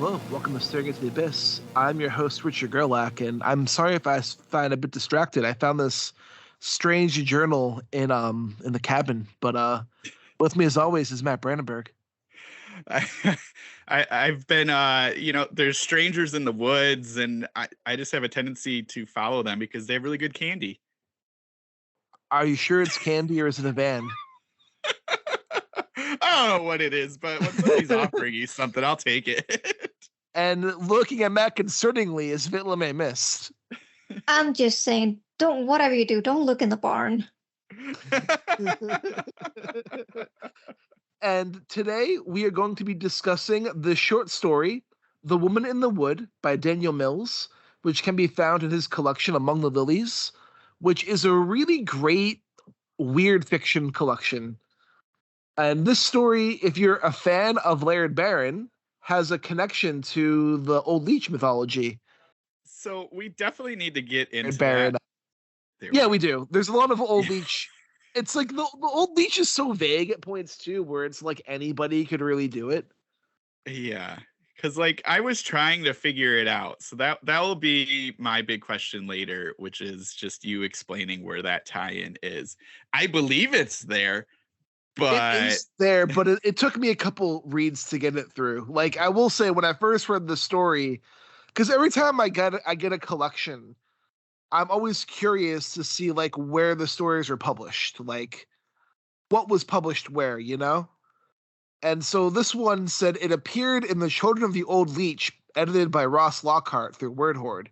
Hello, welcome to Staring into the Abyss. I'm your host, Richard Gerlach, and I'm sorry if I find a bit distracted. I found this strange journal in the cabin, but with me as always is Matt Brandenburg. I, I've been, there's strangers in the woods, and I just have a tendency to follow them because they have really good candy. Are you sure it's candy or is it a van? I don't know what it is, but when somebody's offering you something, I'll take it. And looking at Matt concerningly is Vitlame Mist. I'm just saying, whatever you do, don't look in the barn. And today we are going to be discussing the short story, The Woman in the Wood by Daniel Mills, which can be found in his collection Among the Lillies, which is a really great weird fiction collection. And this story, if you're a fan of Laird Barron, has a connection to the Old Leech mythology. So we definitely need to get into Barron. that. Yeah, we do. There's a lot of Old Leech. It's like the Old Leech is so vague at points too, where it's like anybody could really do it. Yeah, because like I was trying to figure it out. So that will be my big question later, which is just you explaining where that tie-in is. I believe it's there. But it is there, but it took me a couple reads to get it through. Like I will say, when I first read the story, because every time I get a collection, I'm always curious to see like where the stories are published, like what was published where, you know? And so this one said it appeared in The Children of the Old Leech, edited by Ross Lockhart through Word Horde.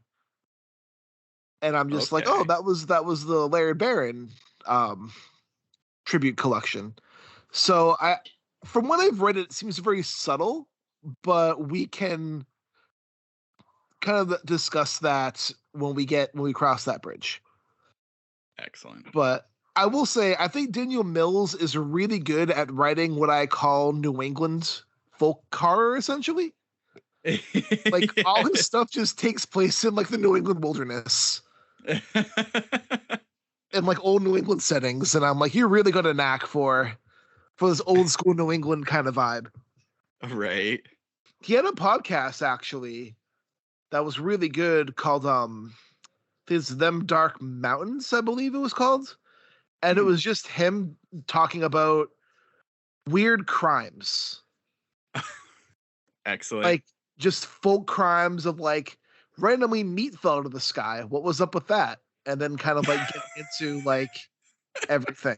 And I'm just like, oh, that was the Laird Barron tribute collection. So from what I've read, it seems very subtle, but we can kind of discuss that when we cross that bridge. Excellent. But I will say, I think Daniel Mills is really good at writing what I call New England folk horror, essentially. Like all his stuff just takes place in like the New England wilderness. In like old New England settings, and I'm like, you're really got a knack for this old school New England kind of vibe. Right. He had a podcast actually that was really good called this Them Dark Mountains, I believe it was called. And it was just him talking about weird crimes. Excellent. Like just folk crimes of like randomly meat fell out of the sky. What was up with that? And then kind of like getting into like everything.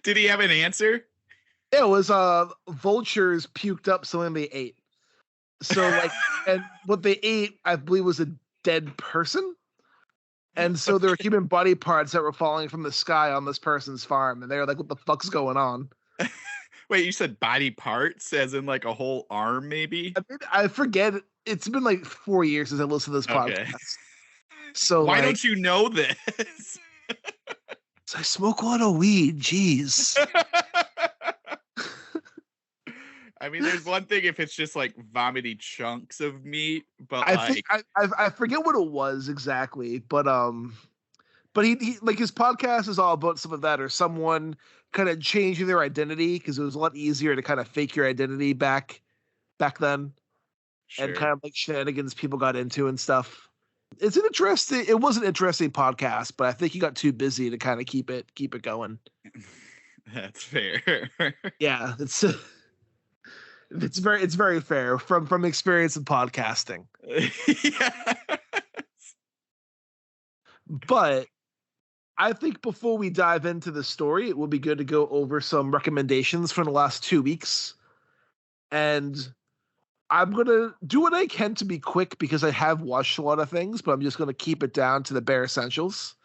Did he have an answer? It was vultures puked up something they ate. So like, and what they ate, I believe, was a dead person. And so there were human body parts that were falling from the sky on this person's farm, and they were like, "What the fuck's going on?" Wait, you said body parts, as in like a whole arm, maybe? I forget. It's been like 4 years since I listened to this podcast. So why don't you know this? I smoke a lot of weed. Jeez. I mean, there's one thing if it's just like vomity chunks of meat, but I forget what it was exactly, but he like his podcast is all about some of that, or someone kind of changing their identity because it was a lot easier to kind of fake your identity back then, sure. And kind of like shenanigans people got into and stuff. It was an interesting podcast, but I think he got too busy to kind of keep it going. That's fair. Yeah, it's very fair from experience in podcasting. Yes. But I think before we dive into the story, it would be good to go over some recommendations from the last 2 weeks. And I'm going to do what I can to be quick because I have watched a lot of things, but I'm just going to keep it down to the bare essentials.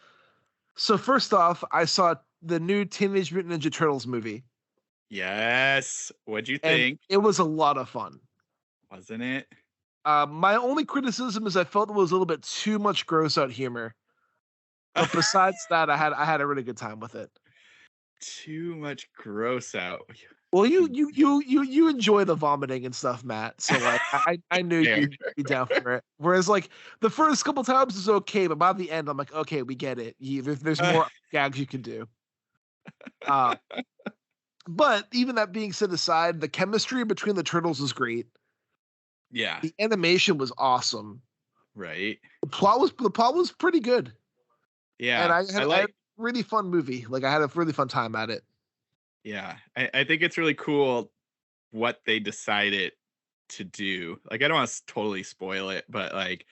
So first off, I saw the new Teenage Mutant Ninja Turtles movie. Yes. What'd you think? And it was a lot of fun. Wasn't it? My only criticism is I felt it was a little bit too much gross out humor. But besides that, I had a really good time with it. Too much gross out. Well, you enjoy the vomiting and stuff, Matt. So like, I knew you'd be down for it. Whereas like the first couple times is okay, but by the end, I'm like, okay, we get it. There's more gags you can do. But even that being set aside, the chemistry between the turtles is great. Yeah. The animation was awesome. Right. The plot was pretty good. Yeah. And I had a really fun movie. Like, I had a really fun time at it. Yeah. I think it's really cool what they decided to do. Like, I don't want to totally spoil it, but like,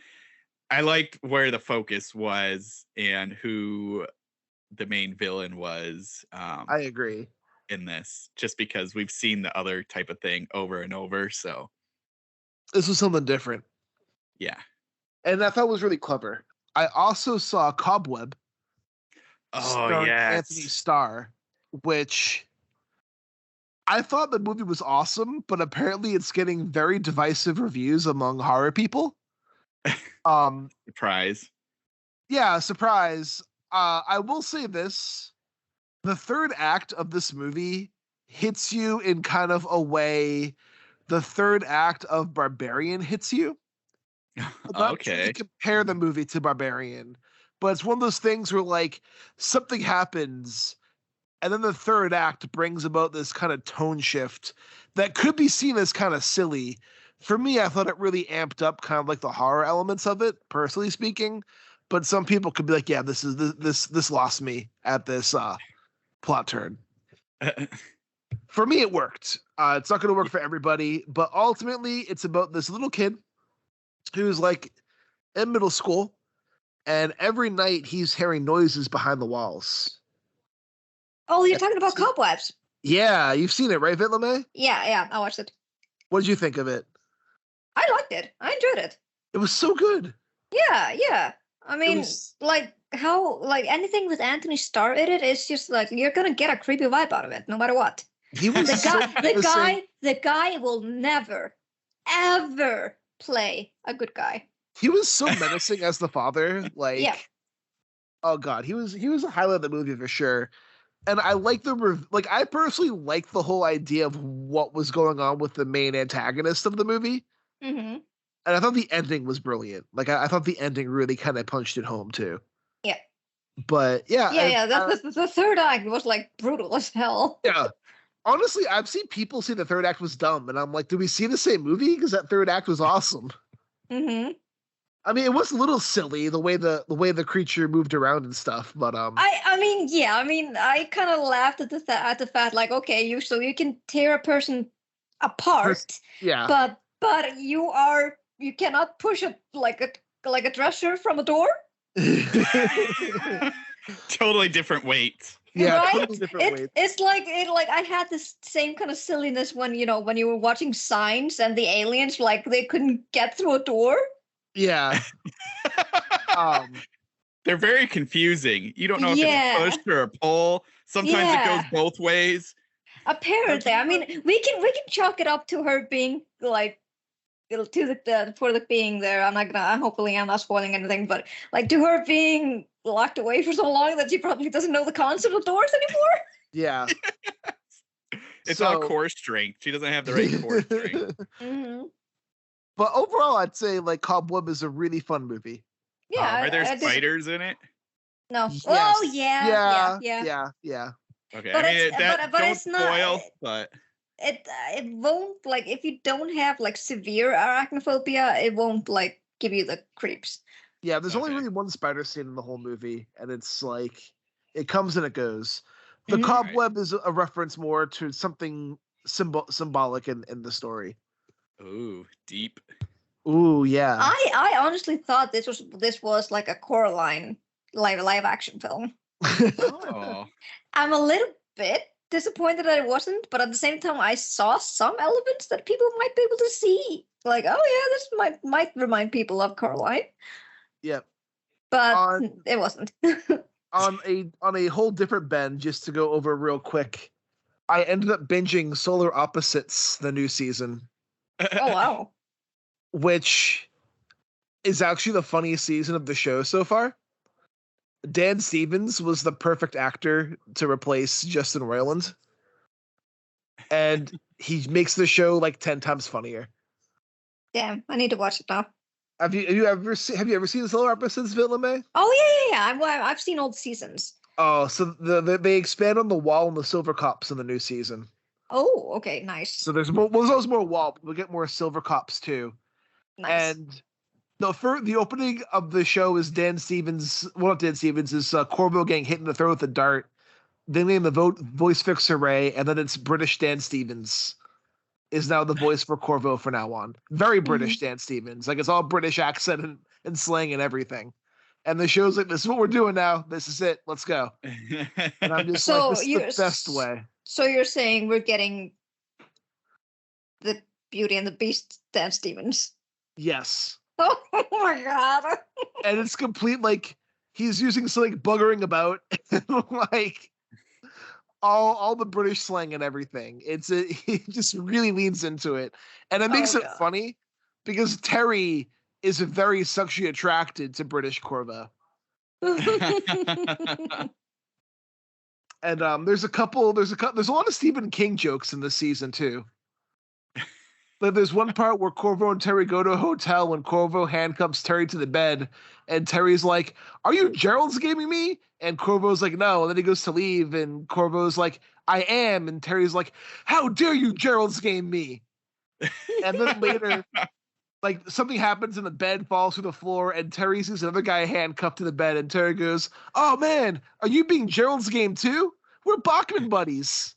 I liked where the focus was and who the main villain was. I agree. In this, just because we've seen the other type of thing over and over. So this was something different. Yeah. And I thought it was really clever. I also saw Cobweb. Oh, yes. Anthony Starr, which I thought the movie was awesome, but apparently it's getting very divisive reviews among horror people. Surprise. Yeah, surprise. I will say this. The third act of this movie hits you in kind of a way the third act of Barbarian hits you. Okay. To compare the movie to Barbarian, but it's one of those things where like something happens and then the third act brings about this kind of tone shift that could be seen as kind of silly. For me, I thought it really amped up kind of like the horror elements of it, personally speaking. But some people could be like, yeah, this lost me at this plot turn. For me, it worked. It's not going to work for everybody, but ultimately it's about this little kid who's like in middle school, and every night he's hearing noises behind the walls. Oh, you're talking about Cobwebs. Yeah, you've seen it, right, Vitlame? Yeah, I watched it. What did you think of it? I liked it. I enjoyed it. It was so good. Yeah. I mean, like how anything with Anthony Starr in it is just like you're gonna get a creepy vibe out of it, no matter what. He was the guy will never, ever play a good guy. He was so menacing as the father. Like, yeah. Oh god, he was a highlight of the movie for sure. And I like I personally like the whole idea of what was going on with the main antagonist of the movie. Mm-hmm. And I thought the ending was brilliant. Like I thought the ending really kind of punched it home too. Yeah. But yeah. Yeah. The third act was like brutal as hell. Yeah. Honestly, I've seen people say the third act was dumb, and I'm like, do we see the same movie? Because that third act was awesome. Mm-hmm. I mean, it was a little silly the way the creature moved around and stuff, but I kind of laughed at the fact like, okay, you can tear a person apart, yeah, but you cannot push it like a dresser from a door. Totally different weight. Yeah, right? totally different weight. It's like I had this same kind of silliness when you were watching Signs and the aliens like they couldn't get through a door. Yeah. They're very confusing. You don't know if it's push or a pull. Sometimes it goes both ways. Apparently, I mean, we can chalk it up to her being like for the being there. Hopefully I'm not spoiling anything, but like to her being locked away for so long that she probably doesn't know the concept of doors anymore. Yeah. It's not core strength. She doesn't have the right core strength. Mm-hmm. But overall, I'd say like Cobweb is a really fun movie. Yeah. Are there spiders in it? No. Yes. Oh yeah. Okay. But I mean, but don't it's not. spoil, but it won't, like, if you don't have like severe arachnophobia, it won't like give you the creeps. Yeah, there's only really one spider scene in the whole movie, and it's like it comes and it goes. The Cobweb is a reference more to something symbolic in the story. Ooh, deep. Ooh, yeah. I honestly thought this was like a Coraline live action film. Oh. I'm a little bit disappointed that it wasn't, but at the same time, I saw some elements that people might be able to see. Like, oh yeah, this might remind people of Coraline. Yep. But it wasn't. on a whole different bend, just to go over real quick, I ended up binging Solar Opposites, the new season. Oh wow. Which is actually the funniest season of the show so far. Dan Stevens was the perfect actor to replace Justin Roiland. And he makes the show like 10 times funnier. Damn, I need to watch it now. Have you ever seen Solar Opposites, Vitlame? Oh yeah. I've seen all the seasons. Oh, so they expand on the wall and the silver cops in the new season. Oh, okay, nice. So there's always more wall, but we get more silver cops too. Nice. And the opening of the show is Dan Stevens. Well, not Dan Stevens. Is Corvo getting hit in the throat with a dart. They name the voice fixer Ray, and then it's British Dan Stevens is now the voice for Corvo from now on. Very British Dan Stevens. Like, it's all British accent and slang and everything. And the show's like, this is what we're doing now. This is it. Let's go. And I'm just like, this is the best way. So you're saying we're getting the Beauty and the Beast Dan Stevens? Yes. Oh my god. And it's complete, like, he's using some, like, buggering about, like, all the British slang and everything. He just really leans into it. And it makes it funny because Terry is very sexually attracted to British Corvo. And there's a lot of Stephen King jokes in this season too. Like, there's one part where Corvo and Terry go to a hotel when Corvo handcuffs Terry to the bed, and Terry's like, "Are you Gerald's gaming me?" And Corvo's like, "No." And then he goes to leave, and Corvo's like, "I am." And Terry's like, "How dare you Gerald's game me?" And then later, like, something happens and the bed falls through the floor, and Terry sees another guy handcuffed to the bed, and Terry goes, "Oh man, are you being Gerald's game too? We're Bachman buddies."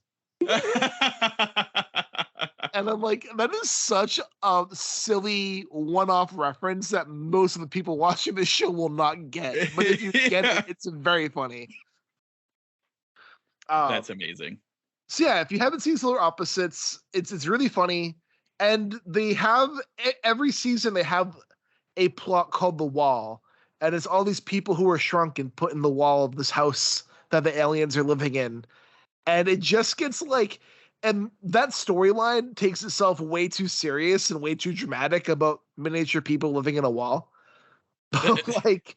And I'm like, that is such a silly one-off reference that most of the people watching this show will not get. But if you get it, it's very funny. That's amazing. So yeah, if you haven't seen Solar Opposites, it's really funny. And they have, every season they have a plot called The Wall. And it's all these people who are shrunk and put in the wall of this house that the aliens are living in. And it just gets like, and that storyline takes itself way too serious and way too dramatic about miniature people living in a wall. Like,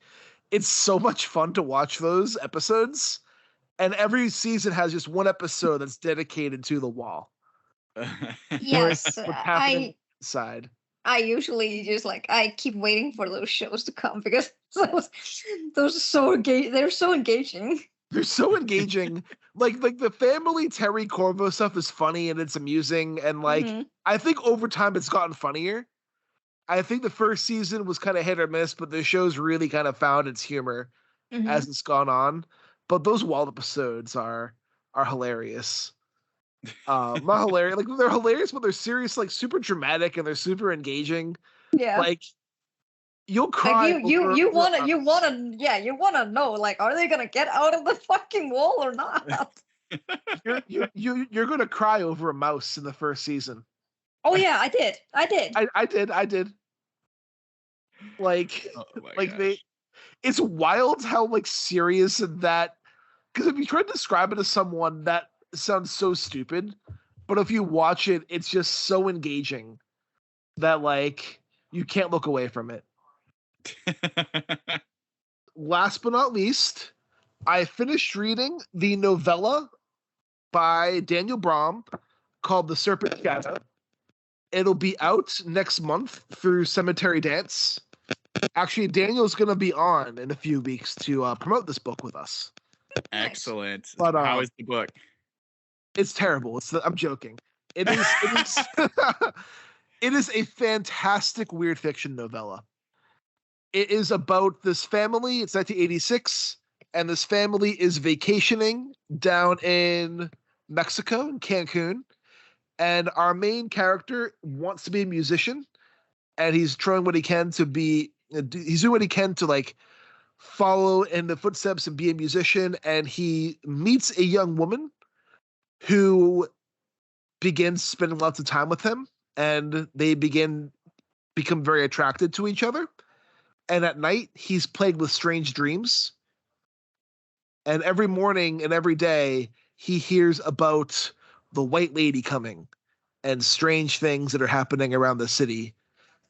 it's so much fun to watch those episodes. And every season has just one episode that's dedicated to the wall. Yes, what's happening inside. I usually just like, I keep waiting for those shows to come because those are so engaging. They're so engaging. They're so engaging. like the family Terry Corvo stuff is funny and it's amusing, and like I think over time it's gotten funnier. I think the first season was kind of hit or miss, but the show's really kind of found its humor as it's gone on. But those wall episodes are hilarious. Not hilarious, like they're hilarious, but they're serious, like super dramatic, and they're super engaging. Yeah, like you'll cry. Like you wanna know, like, are they gonna get out of the fucking wall or not? You're gonna cry over a mouse in the first season. Oh yeah, I did. I did. Like, gosh. It's wild how like serious that, because if you try to describe it to someone, that sounds so stupid, but if you watch it, it's just so engaging that like you can't look away from it. Last but not least, I finished reading the novella by Daniel Braum called The Serpent Shadow. It'll be out next month through Cemetery Dance. Actually, Daniel's going to be on in a few weeks to promote this book with us. Excellent. But, how is the book? It's terrible. I'm joking. It is it is a fantastic weird fiction novella. It is about this family. It's 1986, and this family is vacationing down in Mexico, in Cancun. And our main character wants to be a musician, and he's trying what he can to be. He's doing what he can to like follow in the footsteps and be a musician. And he meets a young woman who begins spending lots of time with him, and they become very attracted to each other. And at night, he's plagued with strange dreams. And every morning and every day, he hears about the White Lady coming and strange things that are happening around the city.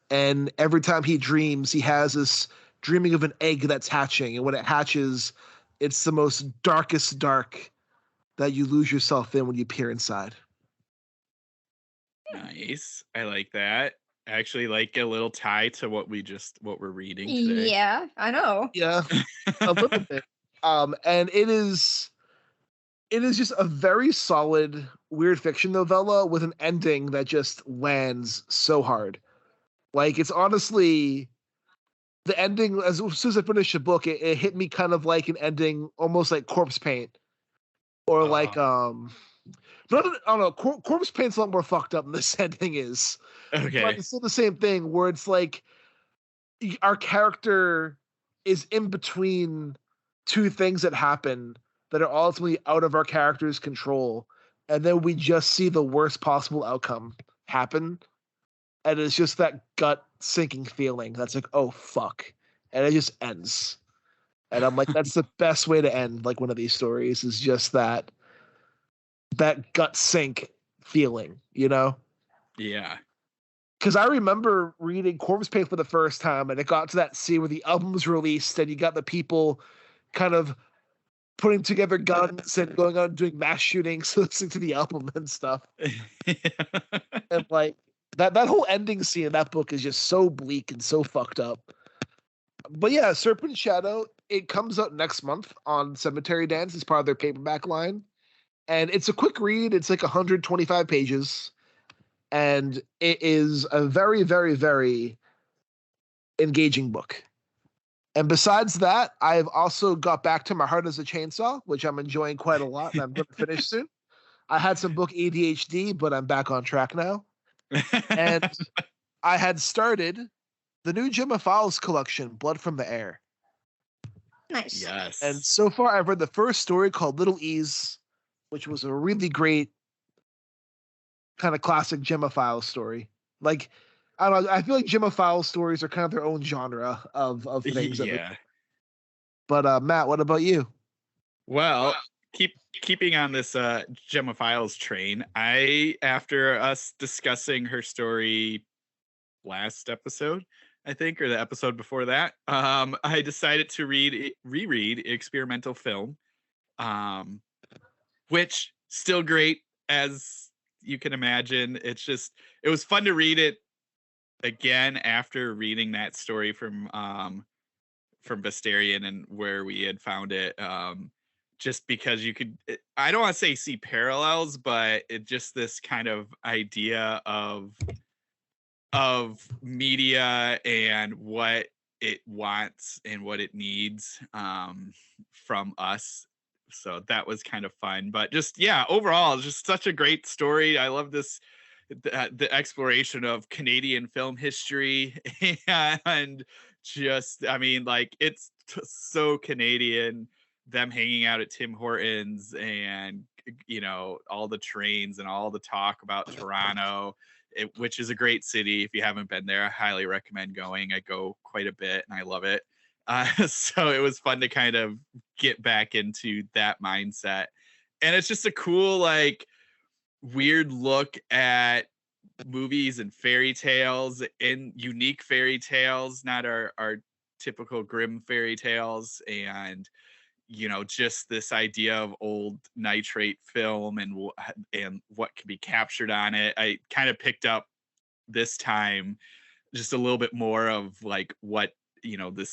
And every time he dreams, he has this dreaming of an egg that's hatching. And when it hatches, it's the most darkest dark that you lose yourself in when you peer inside. Nice. I like that. I actually like a little tie to what we're reading today. Yeah, I know. Yeah, a little bit. And it is just a very solid weird fiction novella with an ending that just lands so hard. Like, it's honestly the ending. As soon as I finished the book, it hit me kind of like an ending, almost like Corpse Paint, or like no, I don't know. Corpse Paint's a lot more fucked up than this ending is. Okay. But it's still the same thing where it's like our character is in between two things that happen that are ultimately out of our character's control. And then we just see the worst possible outcome happen. And it's just that gut sinking feeling that's like, oh, fuck. And it just ends. And I'm like, that's the best way to end like one of these stories is just that gut sink feeling, you know? Yeah. Because I remember reading Corpse Paint for the first time, and it got to that scene where the album was released, and you got the people kind of putting together guns and going out and doing mass shootings, listening to the album and stuff. And like that whole ending scene in that book is just so bleak and so fucked up. But yeah, Serpent Shadow, it comes out next month on Cemetery Dance as part of their paperback line. And it's a quick read. It's like 125 pages. And it is a very, very, very engaging book. And besides that, I've also got back to My Heart as a Chainsaw, which I'm enjoying quite a lot, and I'm going to finish soon. I had some book ADHD, but I'm back on track now. And I had started the new Gemma Files collection, Blood from the Air. Nice. Yes. And so far, I've read the first story called Lillies, which was a really great kind of classic Gemma Files story. Like, I don't know, I feel like Gemma Files stories are kind of their own genre of things. Yeah. But Matt, what about you? Well, keeping on this Gemma Files train, after us discussing her story last episode, I think, or the episode before that, I decided to reread Experimental Film, which still great as you can imagine. It was fun to read it again after reading that story from Visterion and where we had found it. Just because you could, I don't want to say see parallels, but it just this kind of idea of media and what it wants and what it needs from us. So that was kind of fun. But just, yeah, overall, it's just such a great story. I love this, the exploration of Canadian film history and just, I mean, like, it's so Canadian, them hanging out at Tim Hortons and, you know, all the trains and all the talk about Toronto, which is a great city. If you haven't been there, I highly recommend going. I go quite a bit and I love it. So it was fun to kind of get back into that mindset. And it's just a cool, like, weird look at movies and fairy tales and unique fairy tales, not our typical grim fairy tales. And, you know, just this idea of old nitrate film and what can be captured on it. I kind of picked up this time just a little bit more of like what, you know, the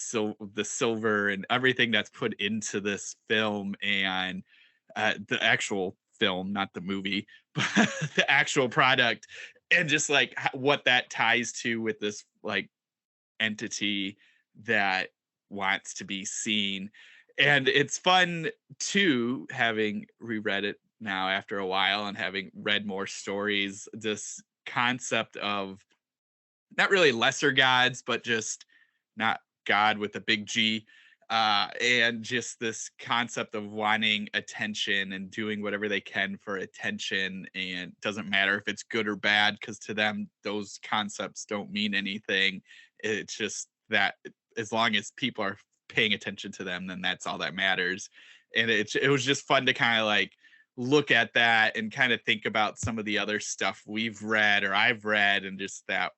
silver and everything that's put into this film, and the actual film, not the movie, but the actual product, and just like what that ties to with this like entity that wants to be seen. And it's fun too, having reread it now after a while and having read more stories, this concept of not really lesser gods, but just not God with a big G. And just this concept of wanting attention and doing whatever they can for attention. And doesn't matter if it's good or bad, because to them, those concepts don't mean anything. It's just that as long as people are paying attention to them, then that's all that matters. And it was just fun to kind of like look at that and kind of think about some of the other stuff we've read or I've read, and just that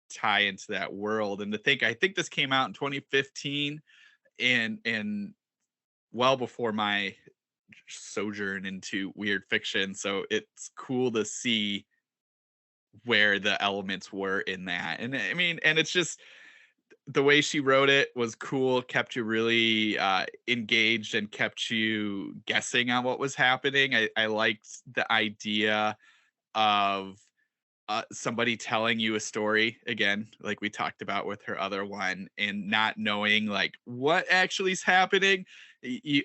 tie into that world. And to think, I think this came out in 2015, and well before my sojourn into weird fiction. So it's cool to see where the elements were in that. And I mean, and it's just the way she wrote it was cool, kept you really engaged and kept you guessing on what was happening. I liked the idea of somebody telling you a story again, like we talked about with her other one, and not knowing like what actually is happening. You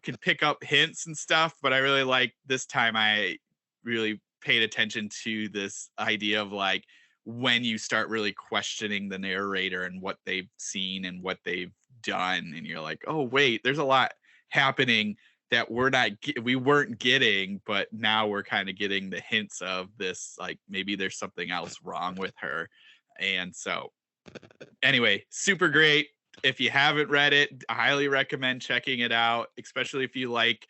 can pick up hints and stuff, but I really like this time I really paid attention to this idea of like when you start really questioning the narrator and what they've seen and what they've done, and you're like, oh wait, there's a lot happening that we weren't getting, but now we're kind of getting the hints of this, like maybe there's something else wrong with her. And so anyway, super great. If you haven't read it, I highly recommend checking it out, especially if you like.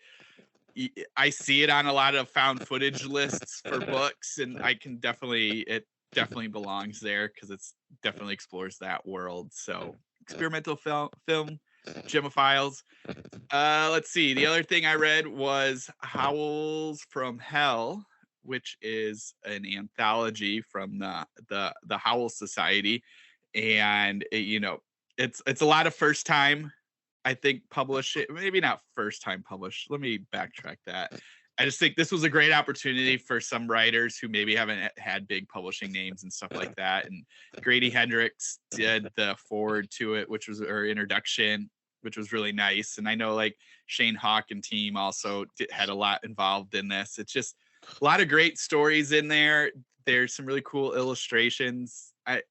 I see it on a lot of found footage lists for books, and it definitely belongs there because it's definitely explores that world. So experimental film, Gemma Files. Let's see. The other thing I read was Howls From Hell, which is an anthology from the Howls Society, and it's a lot of first time, I think, published. Maybe not first time published. Let me backtrack that. I just think this was a great opportunity for some writers who maybe haven't had big publishing names and stuff like that. And Grady Hendrix did the forward to it, which was her introduction, which was really nice. And I know like Shane Hawk and team also had a lot involved in this. It's just a lot of great stories in there. There's some really cool illustrations. I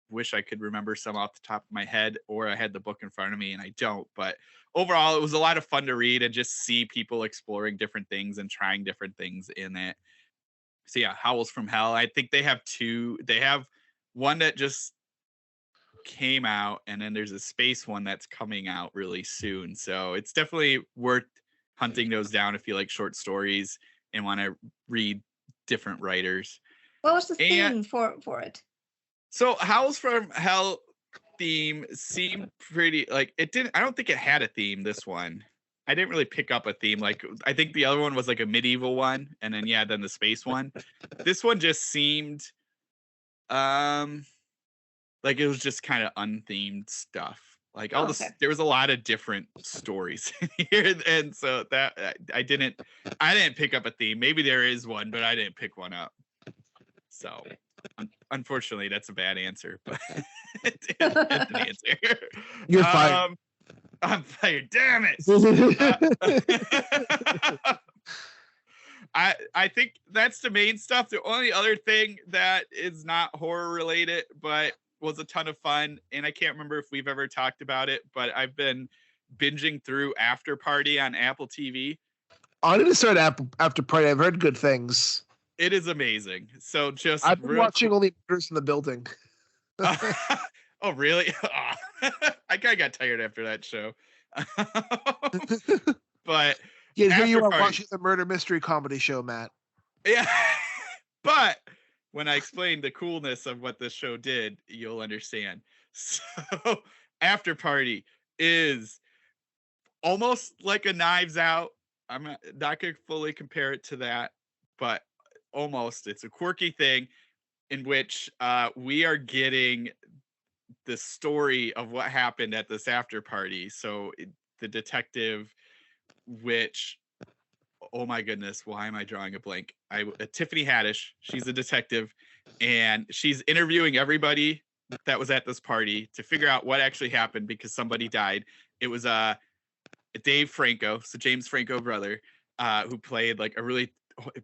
wish I could remember some off the top of my head, or I had the book in front of me and I don't. But overall, it was a lot of fun to read and just see people exploring different things and trying different things in it. So yeah, Howls From Hell. I think they have two. They have one that just came out, and then there's a space one that's coming out really soon. So it's definitely worth hunting those down if you like short stories and want to read different writers. What was the theme for it? So Howls From Hell theme seemed pretty like it didn't. I don't think it had a theme. This one, I didn't really pick up a theme. Like I think the other one was like a medieval one, and then then the space one. This one just seemed like it was just kind of unthemed stuff. Like there was a lot of different stories here, and so that I didn't pick up a theme. Maybe there is one, but I didn't pick one up. So unfortunately, that's a bad answer, but it's an answer. You're fired. I'm fired. Damn it. I think that's the main stuff. The only other thing that is not horror related, but was a ton of fun, and I can't remember if we've ever talked about it, but I've been binging through Afterparty on Apple TV. I need to start Afterparty. I've heard good things. It is amazing. So I've been watching only Murders in the Building. Oh, really? Oh. I kind of got tired after that show. But yeah, here you are watching the murder mystery comedy show, Matt. Yeah, but when I explain the coolness of what this show did, you'll understand. So Afterparty is almost like a Knives Out. I'm not going to fully compare it to that, but almost. It's a quirky thing in which we are getting the story of what happened at this after party. So the detective, which, oh my goodness, why am I drawing a blank? Tiffany Haddish, she's a detective, and she's interviewing everybody that was at this party to figure out what actually happened because somebody died. It was Dave Franco, so James Franco brother, who played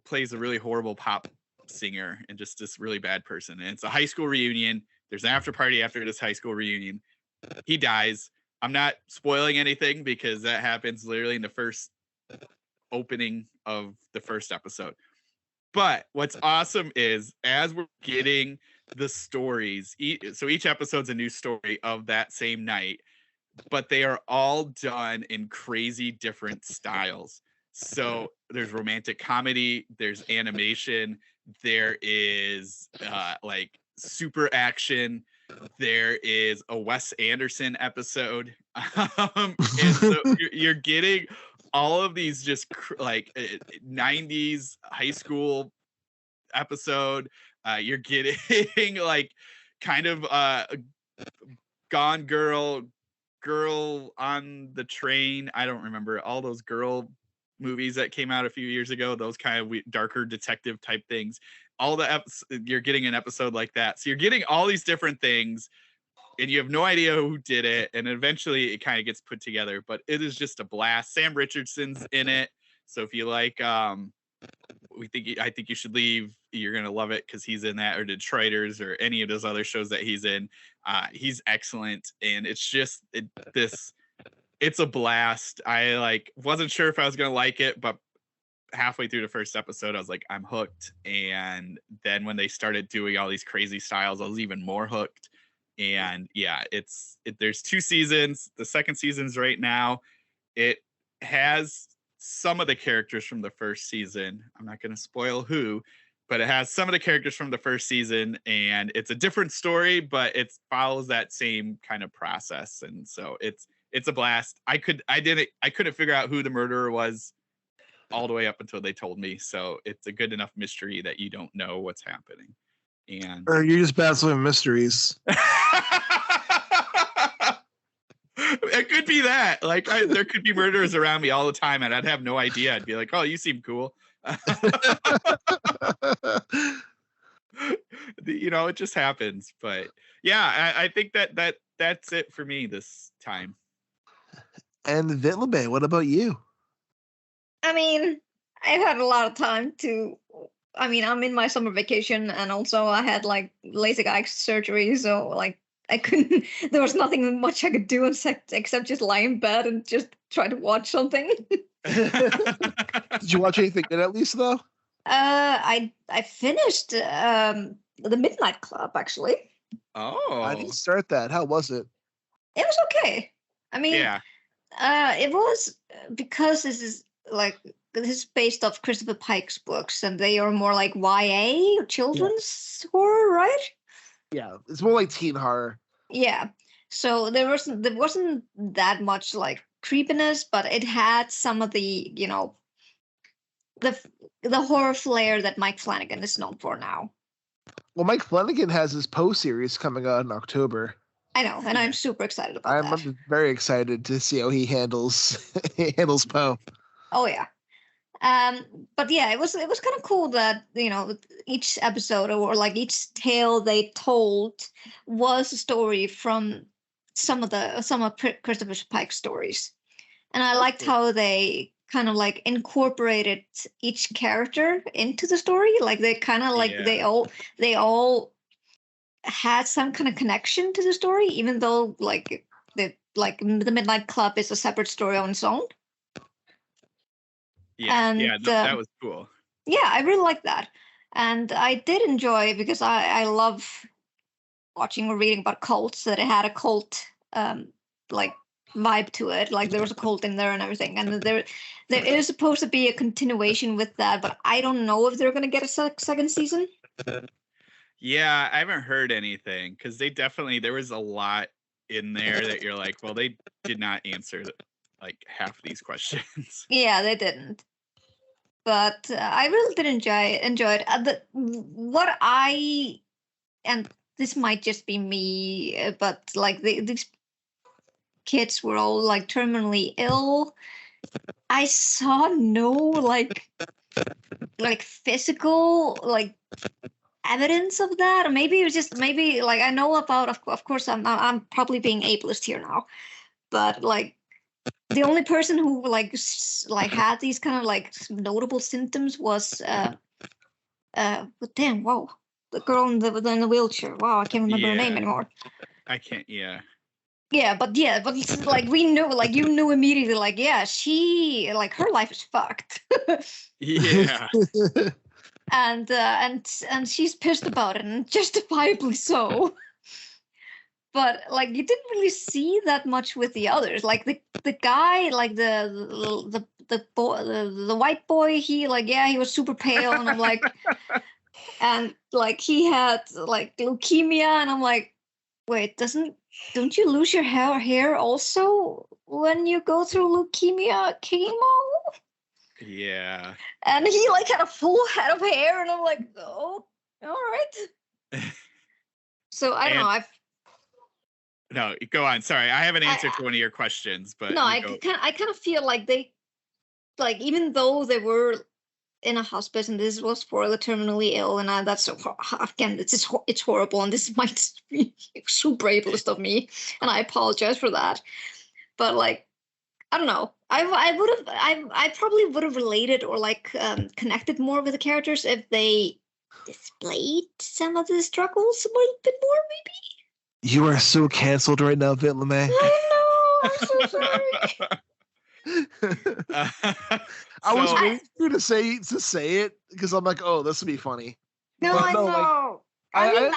plays a really horrible pop singer and just this really bad person. And it's a high school reunion. There's an after party after this high school reunion. He dies. I'm not spoiling anything because that happens literally in the first opening of the first episode. But what's awesome is as we're getting the stories, so each episode's a new story of that same night, but they are all done in crazy different styles. So there's romantic comedy, there's animation, there is like super action, there is a Wes Anderson episode, and so you're getting all of these just like 90s high school episode. You're getting like kind of Gone Girl on the Train. I don't remember all those girl movies that came out a few years ago, those kind of darker detective type things, you're getting an episode like that. So you're getting all these different things, and you have no idea who did it, and eventually it kind of gets put together. But it is just a blast. Sam Richardson's in it, so if you like, I think you should leave. You're gonna love it because he's in that, or Detroiters, or any of those other shows that he's in. He's excellent, and it's just it's a blast. I wasn't sure if I was gonna like it, but halfway through the first episode, I was like, I'm hooked. And then when they started doing all these crazy styles, I was even more hooked. And yeah, there's 2 seasons. The second season's right now. It has some of the characters from the first season. I'm not going to spoil who, but it has some of the characters from the first season, and it's a different story, but it follows that same kind of process. And so it's a blast. I couldn't figure out who the murderer was all the way up until they told me. So it's a good enough mystery that you don't know what's happening. And or you're just battling mysteries. It could be that. There could be murderers around me all the time, and I'd have no idea. I'd be like, "Oh, you seem cool." It just happens. But yeah, I think that's it for me this time. And Vitlabe, what about you? I mean, I've had a lot of time I'm in my summer vacation, and also I had LASIK eye surgery, so I couldn't. There was nothing much I could do except just lie in bed and just try to watch something. Did you watch anything good at least though? I finished the Midnight Club actually. Oh, I didn't start that. How was it? It was okay. I mean, yeah. It was because this is based off Christopher Pike's books, and they are more like YA or children's horror, right? Yeah, it's more like teen horror. Yeah. So there wasn't that much creepiness, but it had some of the the horror flair that Mike Flanagan is known for now. Well, Mike Flanagan has his Poe series coming out in October. I know, and I'm super excited about that. I'm very excited to see how he handles Poe. Oh yeah. But yeah, it was kind of cool that each episode or each tale they told was a story from some of Christopher Pike's stories, and I liked how they kind of incorporated each character into the story. They kind of they all had some kind of connection to the story, even though the Midnight Club is a separate story on its own. Yeah, that was cool. Yeah, I really like that. And I did enjoy it because I love watching or reading about cults, that it had a cult vibe to it. There was a cult in there and everything. And there is supposed to be a continuation with that, but I don't know if they're going to get a second season. Yeah, I haven't heard anything because there was a lot in there that you're like, well, they did not answer half of these questions. Yeah, they didn't. But I really did enjoy it. And this might just be me, but these kids were all terminally ill. I saw no physical evidence of that, or maybe it was just I know about. Of course, I'm probably being ableist here now, but the only person who had these kind of notable symptoms was the girl in the wheelchair. Wow, I can't remember her name anymore. I can't. Yeah, but it's we knew, you knew immediately, she her life is fucked. Yeah. And she's pissed about it, and justifiably so. But you didn't really see that much with the others. The guy, the boy, the white boy, he he was super pale, and I'm and he had leukemia, and I'm wait, don't you lose your hair also when you go through leukemia chemo? Yeah. And he had a full head of hair, and I'm oh, all right. So I don't know. No, go on. Sorry, I haven't answered to one of your questions, but no, I kind of feel they, even though they were in a hospice, and this was for the terminally ill, and that's so again, it's horrible, and this might be super ableist of me, and I apologize for that. But like, I don't know. I probably would have related or like connected more with the characters if they displayed some of the struggles a little bit more, maybe. You are so canceled right now, Vitlame. I know. I'm so sorry. I was waiting for you to say it because I'm like, oh, this would be funny. No, But I know. Like,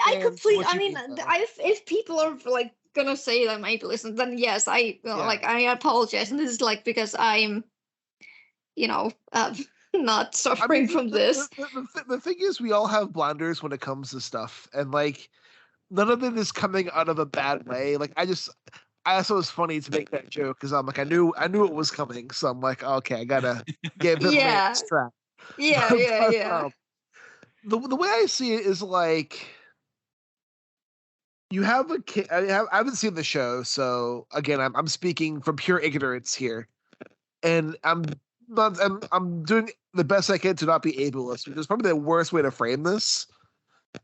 I completely. I mean, mean, if people are like gonna say that maybe listen, then yes, like I apologize, and this is like because I'm, not suffering from this. The thing is, we all have blinders when it comes to stuff, and like none of it is coming out of a bad way. Like I thought it was funny to make that joke because I'm like I knew it was coming, so I'm like okay, I gotta get Yeah. strap. Yeah. The way I see it is like you have a kid. I haven't seen the show, so again, I'm speaking from pure ignorance here, and I'm doing the best I can to not be ableist, which is probably the worst way to frame this.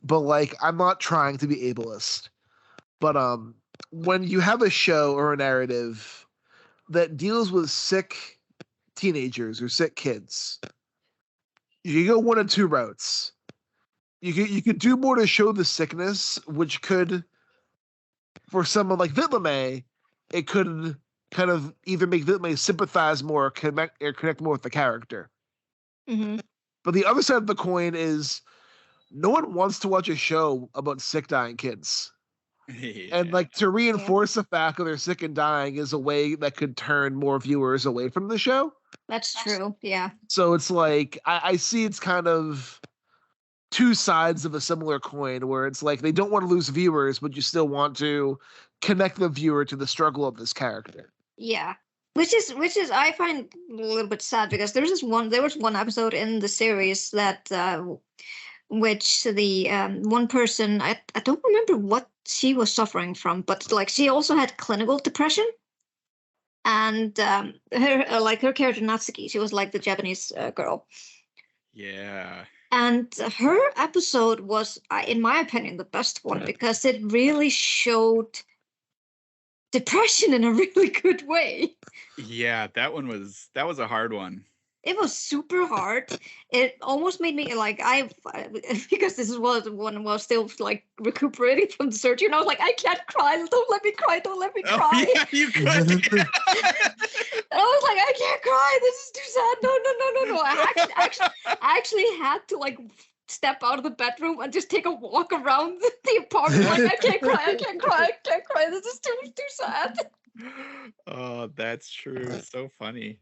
But like, I'm not trying to be ableist. But when you have a show or a narrative that deals with sick teenagers or sick kids, you go one of two routes. You could do more to show the sickness, which could, for someone like Vitlame, it could kind of either make Vitlame sympathize more or connect more with the character. Mm-hmm. But the other side of the coin is no one wants to watch a show about sick, dying kids. Yeah. And like to reinforce the fact that they're sick and dying is a way that could turn more viewers away from the show. That's true. Yeah. So it's like I see it's kind of two sides of a similar coin where it's like they don't want to lose viewers, but you still want to connect the viewer to the struggle of this character. Yeah. Which is I find a little bit sad because there was one episode in the series that which the one person I don't remember what she was suffering from, but like she also had clinical depression, and her character Natsuki, she was like the Japanese girl. Yeah. And her episode was, in my opinion, the best one because it really showed depression in a really good way. Yeah, that was a hard one. It was super hard. It almost made me like because this was when I was still like recuperating from the surgery, and I was like, I can't cry. Don't let me cry. Don't let me cry. Oh, yeah, you could. And I was like, I can't cry. This is too sad. No. I actually had to like step out of the bedroom and just take a walk around the apartment. Like, I can't cry. This is too sad. Oh, that's true. It's so funny.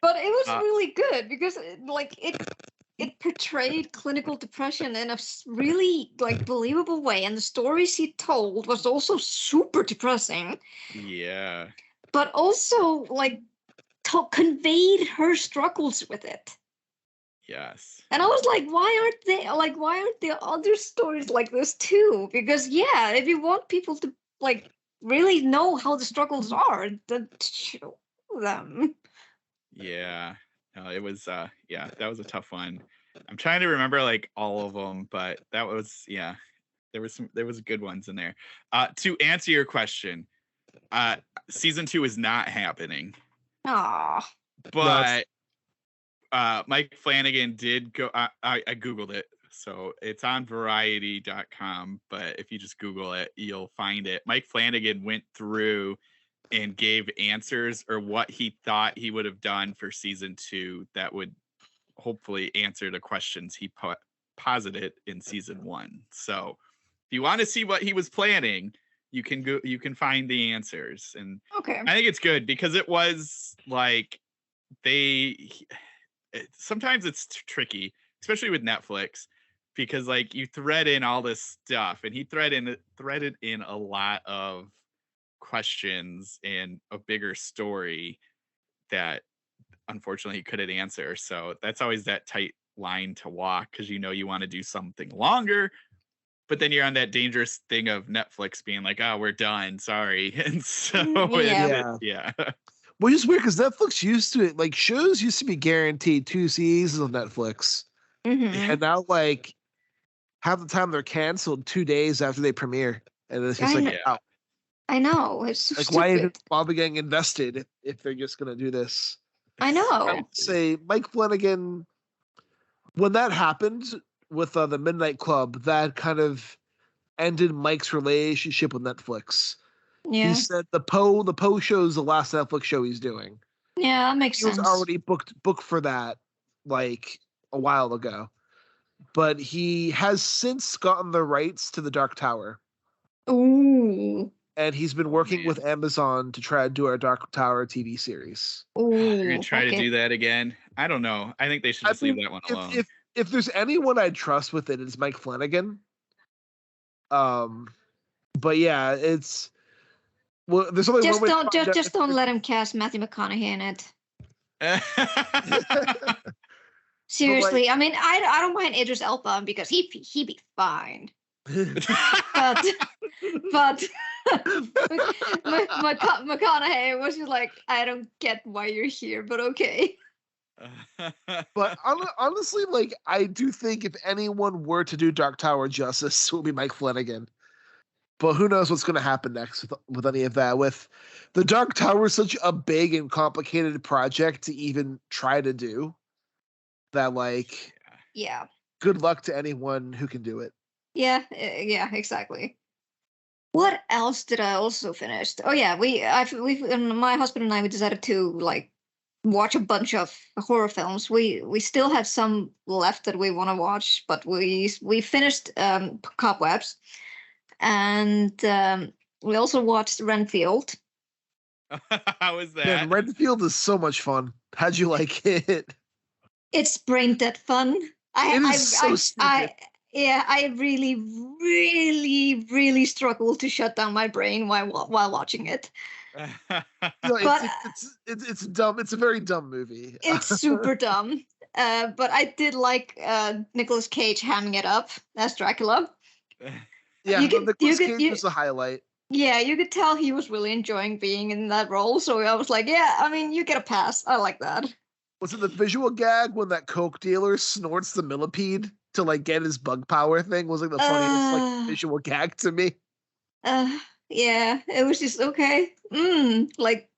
But it was really good because it portrayed clinical depression in a really like believable way, and the stories he told was also super depressing. Yeah. But also like conveyed her struggles with it. Yes. And I was like, why aren't there other stories like this too? Because yeah, if you want people to like really know how the struggles are, then show them. Yeah. No, it was that was a tough one. I'm trying to remember like all of them, but that was there was good ones in there. To answer your question, season 2 is not happening. Aww. But Mike Flanagan did go I googled it. So it's on variety.com, but if you just Google it, you'll find it. Mike Flanagan went through and gave answers or what he thought he would have done for season 2 that would hopefully answer the questions he posited in season 1. So if you want to see what he was planning, you can find the answers. And okay, I think it's good because it was like sometimes it's tricky, especially with Netflix, because like you thread in all this stuff, and he threaded in a lot of questions and a bigger story that unfortunately he couldn't answer. So that's always that tight line to walk, because you want to do something longer, but then you're on that dangerous thing of Netflix being like, oh, we're done, sorry. And so Which is weird because Netflix used to it. Like shows used to be guaranteed 2 seasons on Netflix, and now like half the time they're canceled 2 days after they premiere, and it's just like, wow. I know, it's so like stupid. why even bother getting invested if they're just gonna do this? I know. I'd say Mike Flanagan, when that happened with the Midnight Club, that kind of ended Mike's relationship with Netflix. Yeah. He said the Poe show is the last Netflix show he's doing. Yeah, that makes sense. He was already booked for that like a while ago. But he has since gotten the rights to the Dark Tower. Ooh. And he's been working with Amazon to try to do our Dark Tower TV series. Ooh. They're gonna try to do that again. I don't know. I think they should just leave that one alone. If there's anyone I trust with it, it's Mike Flanagan. But yeah, it's there's only just don't let him cast Matthew McConaughey in it. Seriously, I mean, I don't mind Idris Elba because he be fine. but McConaughey was just like, I don't get why you're here, but okay. But honestly, like I do think if anyone were to do Dark Tower justice, it would be Mike Flanagan. But who knows what's going to happen next with any of that? With the Dark Tower, such a big and complicated project to even try to do. That like, yeah. Good luck to anyone who can do it. Yeah, exactly. What else did I also finish? Oh yeah, my husband and I, we decided to like watch a bunch of horror films. We still have some left that we want to watch, but we finished Cobwebs, and we also watched Renfield. How was that? Man, Renfield is so much fun. How'd you like it? It's brain dead fun. I really, really, really struggle to shut down my brain while watching it. It's dumb. It's a very dumb movie. It's super dumb. But I did like Nicolas Cage hamming it up as Dracula. Yeah, Nicolas Cage was a highlight. Yeah, you could tell he was really enjoying being in that role. So I was like, yeah, I mean, you get a pass. I like that. Was it the visual gag when that coke dealer snorts the millipede to like get his bug power thing? Was like the funniest like visual gag to me. Yeah, it was just okay. Like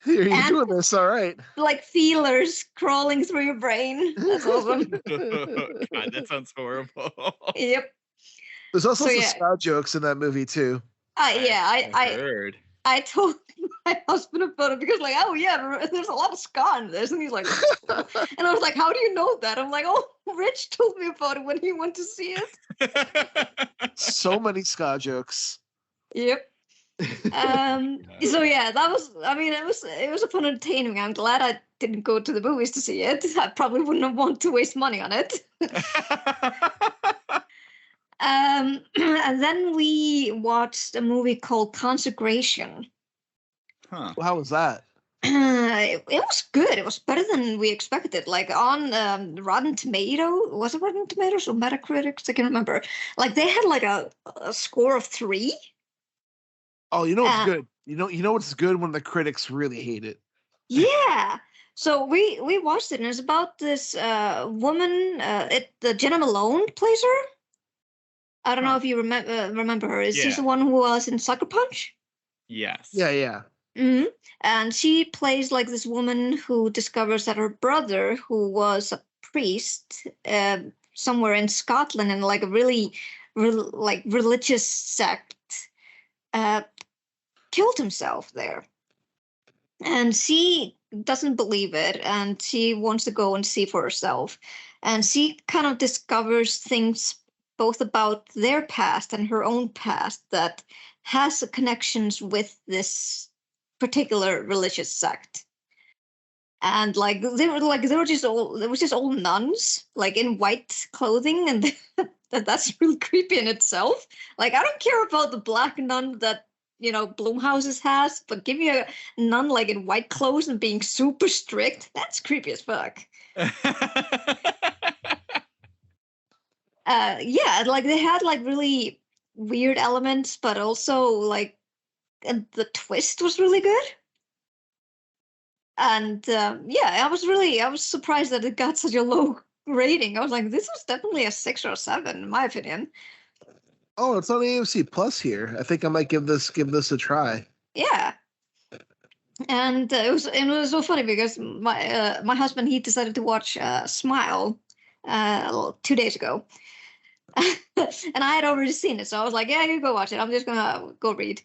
you're doing this, all right. Like feelers crawling through your brain. That's awesome. God, that sounds horrible. Yep. There's also some ska jokes in that movie too. I heard. I told my husband about it because, like, oh yeah, there's a lot of ska in this, and he's like, and I was like, how do you know that? I'm like, oh, Rich told me about it when he went to see it. So many ska jokes. Yep. So yeah, that was. I mean, it was a fun entertaining. I'm glad I didn't go to the movies to see it. I probably wouldn't have wanted to waste money on it. And then we watched a movie called Consecration. Huh. Well, how was that? It was good. It was better than we expected. Like on Rotten Tomato, was it Rotten Tomatoes or Metacritic? I can't remember. Like they had like a score of 3. Oh, you know what's good? You know what's good when the critics really hate it. Yeah. So we watched it, and it's about this woman. The Jenna Malone plays her. I don't know if you remember her. Is she the one who was in Sucker Punch? Yes. Yeah. Mm-hmm. And she plays like this woman who discovers that her brother, who was a priest somewhere in Scotland in like a really like religious sect, killed himself there. And she doesn't believe it, and she wants to go and see for herself. And she kind of discovers things both about their past and her own past that has connections with this particular religious sect. And like they were just all nuns, like in white clothing, and that's really creepy in itself. Like I don't care about the black nun that Blumhouse's has, but give me a nun like in white clothes and being super strict. That's creepy as fuck. Yeah, like they had like really weird elements, but also like the twist was really good. And yeah, I was surprised that it got such a low rating. I was like, this was definitely a 6 or a 7, in my opinion. Oh, it's on AMC Plus here. I think I might give this a try. Yeah. And it was so funny because my husband, he decided to watch Smile 2 days ago. And I had already seen it, so I was like, yeah, you go watch it. I'm just gonna go read.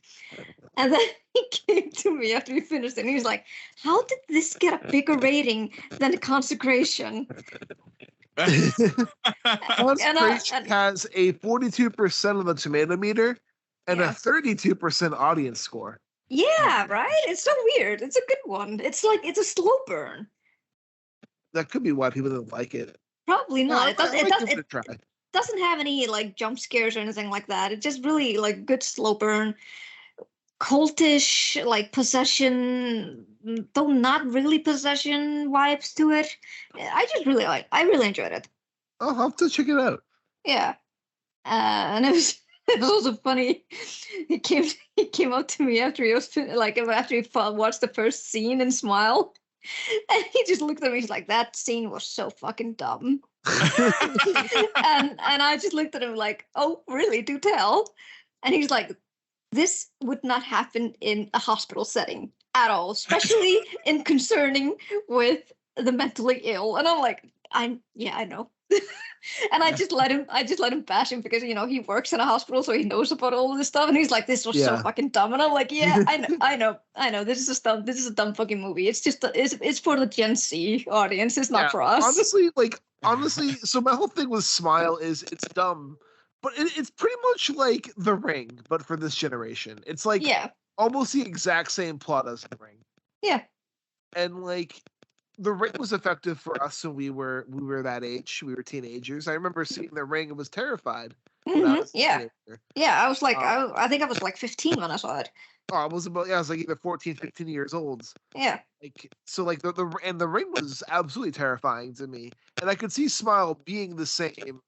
And then he came to me after he finished it, and he was like, how did this get a bigger rating than Consecration? Consecration has a 42% on the tomato meter and a 32% audience score. Yeah, right? It's so weird. It's a good one. It's like, it's a slow burn. That could be why people didn't like it. Probably not. It doesn't have any like jump scares or anything like that. It's just really like good slow burn, cultish, like possession, though not really possession vibes to it. I really enjoyed it. I'll have to check it out. Yeah. And it was also funny. He came up to me after he watched the first scene and Smile. And he just looked at me, he's like, that scene was so fucking dumb. and I just looked at him like, oh, really? Do tell. And he's like, this would not happen in a hospital setting at all, especially in concerning with the mentally ill. And I'm like, I know. And I just let him bash him because he works in a hospital, so he knows about all of this stuff. And he's like, this was so fucking dumb. And I'm like, yeah, I know. This is a dumb fucking movie. It's just it's for the Gen Z audience. It's not for us. Honestly, so my whole thing with Smile is it's dumb, but it's pretty much like The Ring, but for this generation. It's like almost the exact same plot as The Ring. Yeah. And like The Ring was effective for us when we were that age. We were teenagers. I remember seeing The Ring and was terrified. Yeah. I was like, I think I was like 15 when I saw it. Oh, I was like either 14, 15 years old. Yeah. Like so, like the Ring was absolutely terrifying to me, and I could see Smile being the same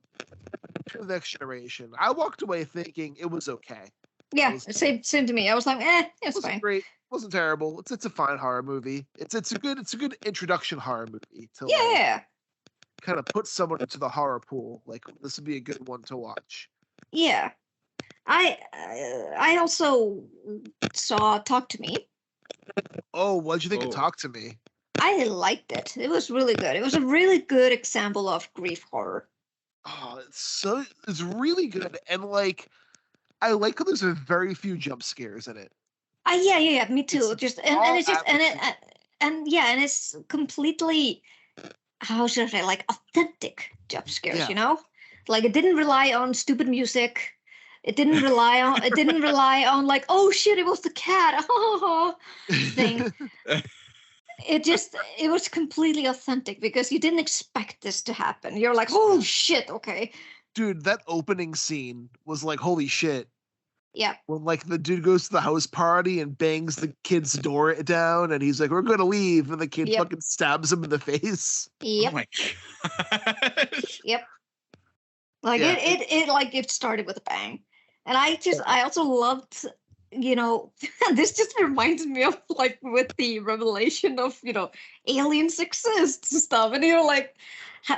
to the next generation. I walked away thinking it was okay. Yeah, same to me. I was like, it's fine. Great. Wasn't terrible. It's a fine horror movie. It's a good introduction horror movie to kind of put someone into the horror pool. Like this would be a good one to watch. Yeah, I also saw Talk to Me. Oh, what'd you think of Talk to Me? I liked it. It was really good. It was a really good example of grief horror. Oh, it's really good, and like I like how there's a very few jump scares in it. Yeah, me too. And it's completely, how should I say, like authentic jump scares. Like it didn't rely on stupid music. It didn't rely on like, oh shit, it was the cat thing. It was completely authentic because you didn't expect this to happen. You're like, oh shit, okay. Dude, that opening scene was like, holy shit. Yeah. When like the dude goes to the house party and bangs the kid's door down, and he's like, "We're gonna leave," and the kid fucking stabs him in the face. Yep. Oh my gosh. Yep. Like it started with a bang, and I also loved, this just reminds me of like with the revelation of aliens exist and stuff, and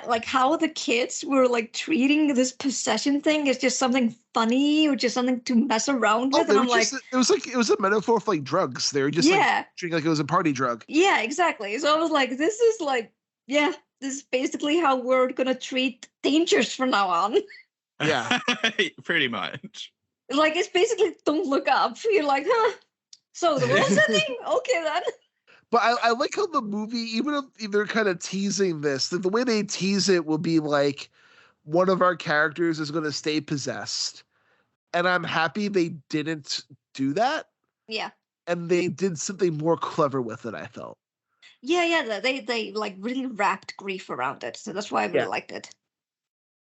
like how the kids were like treating this possession thing as just something funny or just something to mess around with. And I'm like, it was a metaphor for like drugs. They were just treating like it was a party drug. Yeah, exactly. So I was like, this is like, this is basically how we're gonna treat dangers from now on. Yeah, pretty much. Like it's basically don't look up. You're like, huh? So the world's ending? Okay then. But I like how the movie, even if they're kind of teasing this, the way they tease it will be like one of our characters is going to stay possessed. And I'm happy they didn't do that. Yeah. And they did something more clever with it, I felt. Yeah. They like really wrapped grief around it. So that's why I really liked it.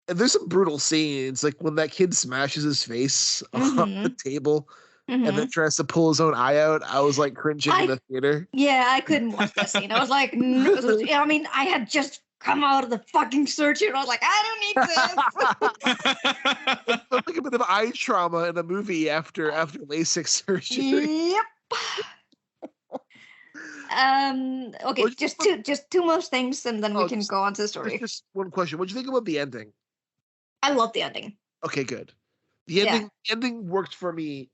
And there's some brutal scenes, like when that kid smashes his face on the table. And then tries to pull his own eye out. I was like cringing in the theater. Yeah, I couldn't watch that scene. I was like, I mean, I had just come out of the fucking surgery and I was like, I don't need this. It's like a bit of eye trauma in a movie after LASIK surgery. Yep. Okay, just two more things, and then we can go on to the story. Just one question. What do you think about the ending? I love the ending. Okay, good. The ending worked for me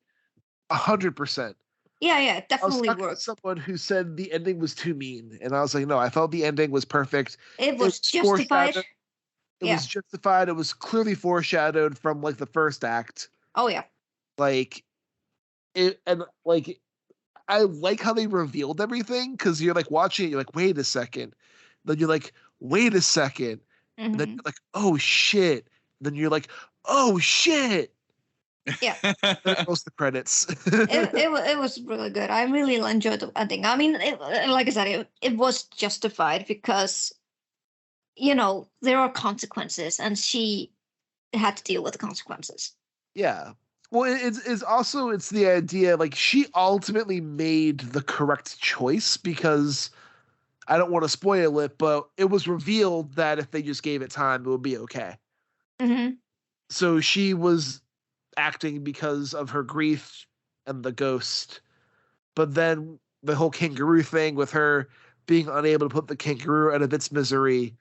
100%. Yeah, it definitely worked. With someone who said the ending was too mean, and I was like, no, I felt the ending was perfect. It was justified. It was justified. It was clearly foreshadowed from like the first act. Oh yeah. Like it, and like I like how they revealed everything, because you're like watching it, you're like, wait a second. Then you're like, wait a second. Mm-hmm. And then you're like, oh shit. Then you're like, oh shit. Yeah. Then it goes to the credits. it was really good. I really enjoyed the ending. I mean, like I said, it was justified because, you know, there are consequences, and she had to deal with the consequences. Yeah. Well, it's also the idea, like, she ultimately made the correct choice, because I don't want to spoil it, but it was revealed that if they just gave it time, it would be okay. Mm-hmm. So she was acting because of her grief and the ghost, but then the whole kangaroo thing with her being unable to put the kangaroo out of its misery.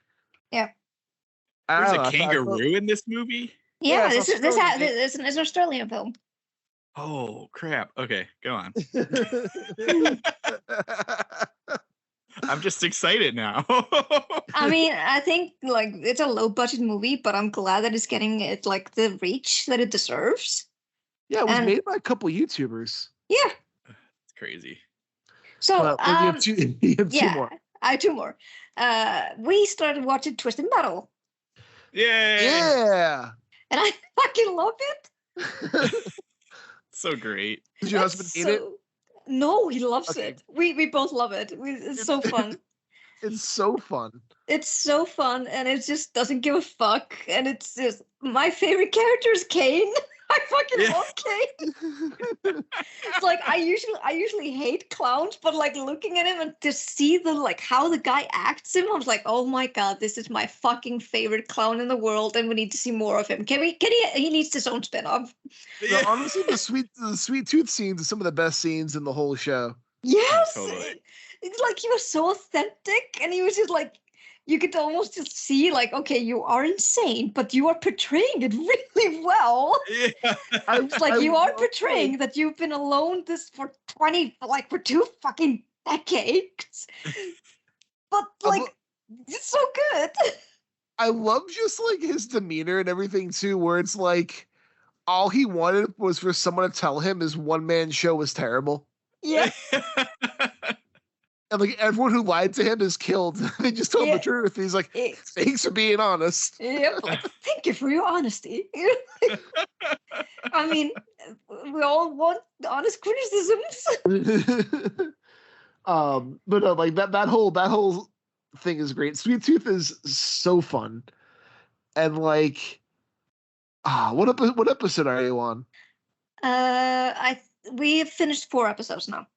Yeah. There's a kangaroo in this movie? Yeah, this is an Australian film. Oh crap. Okay, go on. I'm just excited now. I mean, I think like it's a low budget movie, but I'm glad that it's getting like the reach that it deserves. Yeah, it was made by a couple YouTubers. Yeah. It's crazy. So you have two more. I have two more. We started watching Twisted Metal. Yay! Yeah. And I fucking love it. So great. Does your husband hate it? No, he loves it. We both love it. It's so fun. It's so fun. It's so fun, and it just doesn't give a fuck. And it's just my favorite character is Kane. I fucking love Kane. It's like I usually hate clowns, but like looking at him and to see the like how the guy acts him, I was like, oh my god, this is my fucking favorite clown in the world, and we need to see more of him. He needs his own spin-off. Yeah. No, honestly, the sweet tooth scenes are some of the best scenes in the whole show. Yes, totally. It's like he was so authentic, and he was just like, you could almost just see like, okay, you are insane, but you are portraying it really well. Yeah. It's like you are portraying that you've been alone for 2 fucking decades. But like, it's so good. I love just like his demeanor and everything too, where it's like all he wanted was for someone to tell him his one-man show was terrible. Yeah. And like everyone who lied to him is killed. They just told him the truth. He's like, thanks for being honest. Yep. Like, thank you for your honesty. I mean, we all want honest criticisms. But no, like that whole thing is great. Sweet Tooth is so fun. And like, what episode are you on? We have finished 4 episodes now.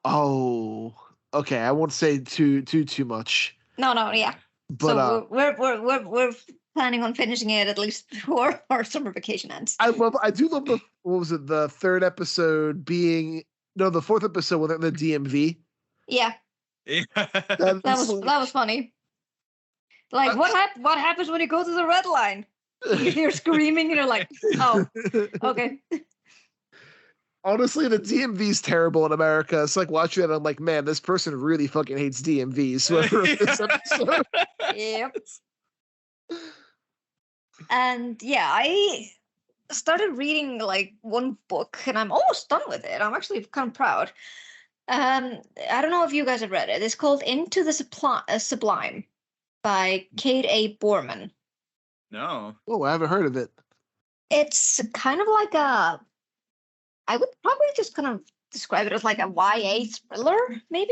Oh, okay. I won't say too much. No, yeah. But so we're planning on finishing it at least before our summer vacation ends. I do love the third episode being the fourth episode with the DMV. Yeah. That was funny. Like what happens when you go to the red line? You hear screaming and you're like, oh, okay. Honestly, the DMV's terrible in America. It's like watching it, I'm like, man, this person really fucking hates DMVs. Whoever wrote this episode. Yep. And yeah, I started reading like one book, and I'm almost done with it. I'm actually kind of proud. I don't know if you guys have read it. It's called Into the Sublime by Kate A. Boorman. No. Oh, I haven't heard of it. It's kind of like I would probably just kind of describe it as like a YA thriller, maybe.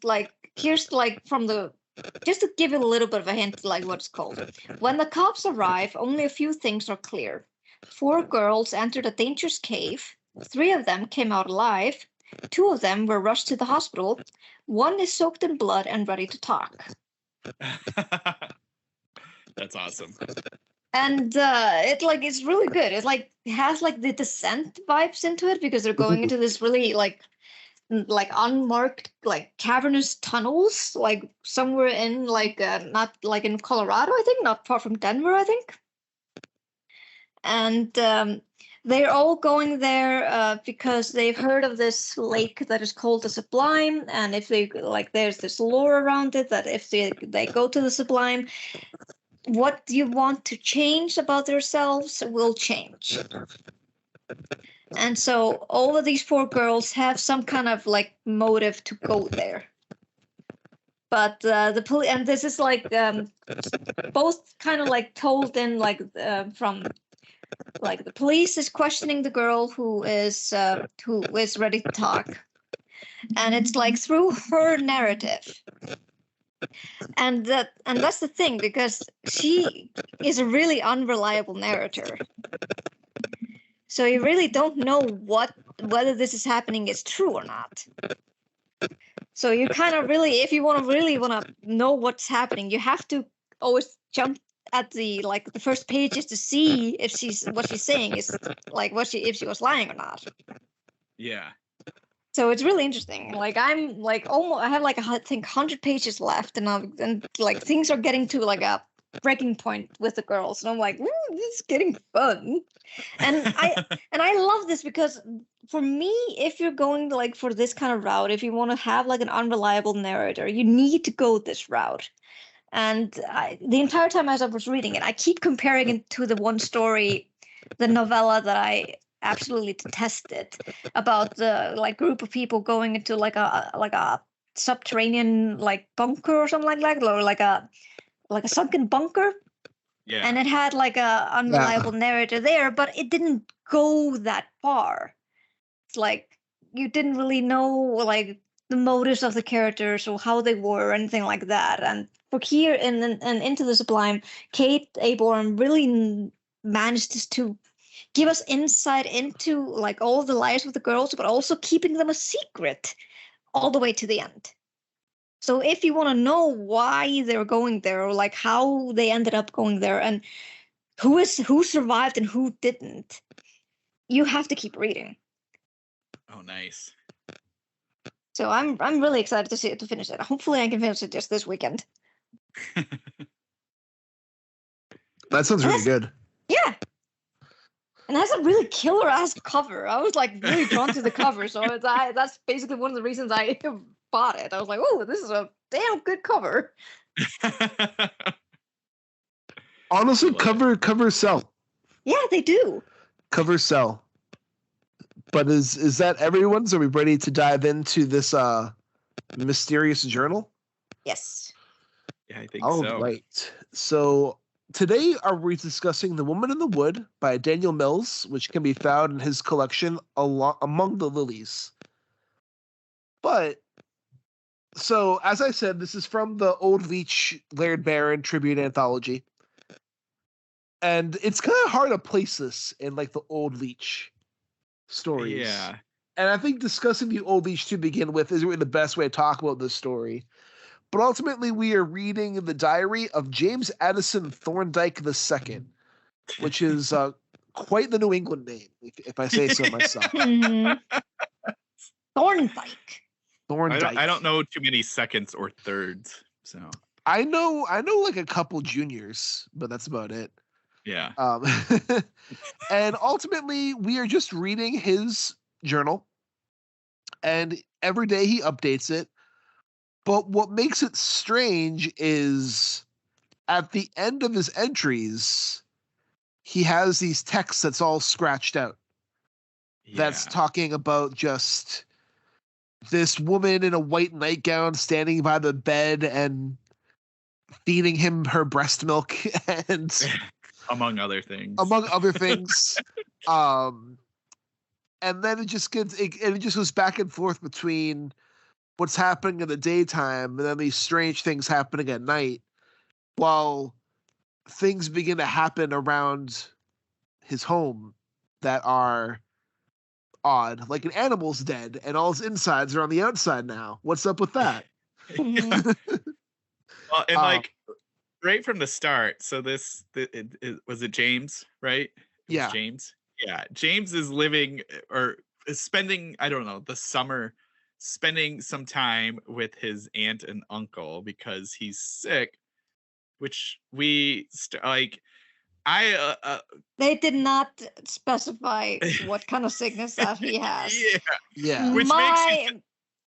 Like here's like just to give you a little bit of a hint, like what it's called. When the cops arrive, only a few things are clear. 4 girls entered a dangerous cave. 3 of them came out alive. 2 of them were rushed to the hospital. 1 is soaked in blood and ready to talk. That's awesome. And it's really good. It has like the Descent vibes into it, because they're going into this really like like unmarked like cavernous tunnels, like somewhere in like not like in Colorado, I think, not far from Denver, I think. And they're all going there because they've heard of this lake that is called the Sublime, and if they like, there's this lore around it that if they go to the Sublime, what you want to change about themselves will change. And so all of these four girls have some kind of like motive to go there. But the police, and this is like both kind of like told in like from like the police is questioning the girl who is ready to talk, and it's like through her narrative. And that's the thing, because she is a really unreliable narrator. So you really don't know whether this is happening is true or not. So you kind of really, if you want to know what's happening, you have to always jump at the like the first pages to see if what she's saying is like if she was lying or not. Yeah. So it's really interesting. Like I'm like almost, I have like I think 100 pages left, and like things are getting to like a breaking point with the girls, and I'm like, this is getting fun. And I love this because for me, if you're going like for this kind of route, if you want to have like an unreliable narrator, you need to go this route. And the entire time as I was reading it, I keep comparing it to the one story, the novella that I absolutely detested, about the like group of people going into like a subterranean like bunker or something like that, or like a sunken bunker. Yeah. And it had like a unreliable narrator there, but it didn't go that far. It's like you didn't really know like the motives of the characters or how they were or anything like that. And for here and Into the Sublime, Kate A. Boorman really managed to give us insight into like all the lives of the girls, but also keeping them a secret all the way to the end. So if you want to know why they're going there, or like how they ended up going there, and who survived and who didn't, you have to keep reading. Oh, nice. So I'm really excited to finish it. Hopefully, I can finish it just this weekend. That sounds really good. Yeah. And it has a really killer ass cover. I was like really drawn to the cover, so that's basically one of the reasons I bought it. I was like, oh, this is a damn good cover. Honestly, cover sell. Yeah, they do. Cover sell. But is that everyone's? Are we ready to dive into this mysterious journal? Yes. Yeah, I think so. so. Right. So today we discussing The Woman in the Wood by Daniel Mills, which can be found in his collection Among the Lillies. But so, as I said, this is from the Old Leech Laird Barron tribute anthology. And it's kind of hard to place this in like the Old Leech stories. Yeah. And I think discussing the Old Leech to begin with isn't really the best way to talk about this story. But ultimately, we are reading the diary of James Addison Thorndike II, which is quite the New England name, if I say so myself. Thorndike. I don't know too many seconds or thirds, so I know like a couple juniors, but that's about it. Yeah. And ultimately, we are just reading his journal, and every day he updates it. But what makes it strange is at the end of his entries, he has these texts that's all scratched out. Yeah. That's talking about just this woman in a white nightgown standing by the bed and feeding him her breast milk and among other things. And then it just goes back and forth between what's happening in the daytime and then these strange things happening at night, while things begin to happen around his home that are odd, like an animal's dead and all his insides are on the outside now. What's up with that? Well, and like right from the start, so was it James, right? It was James. Yeah, James is living or is spending, I don't know, the summer spending some time with his aunt and uncle because he's sick, which They did not specify what kind of sickness that he has. Yeah. Which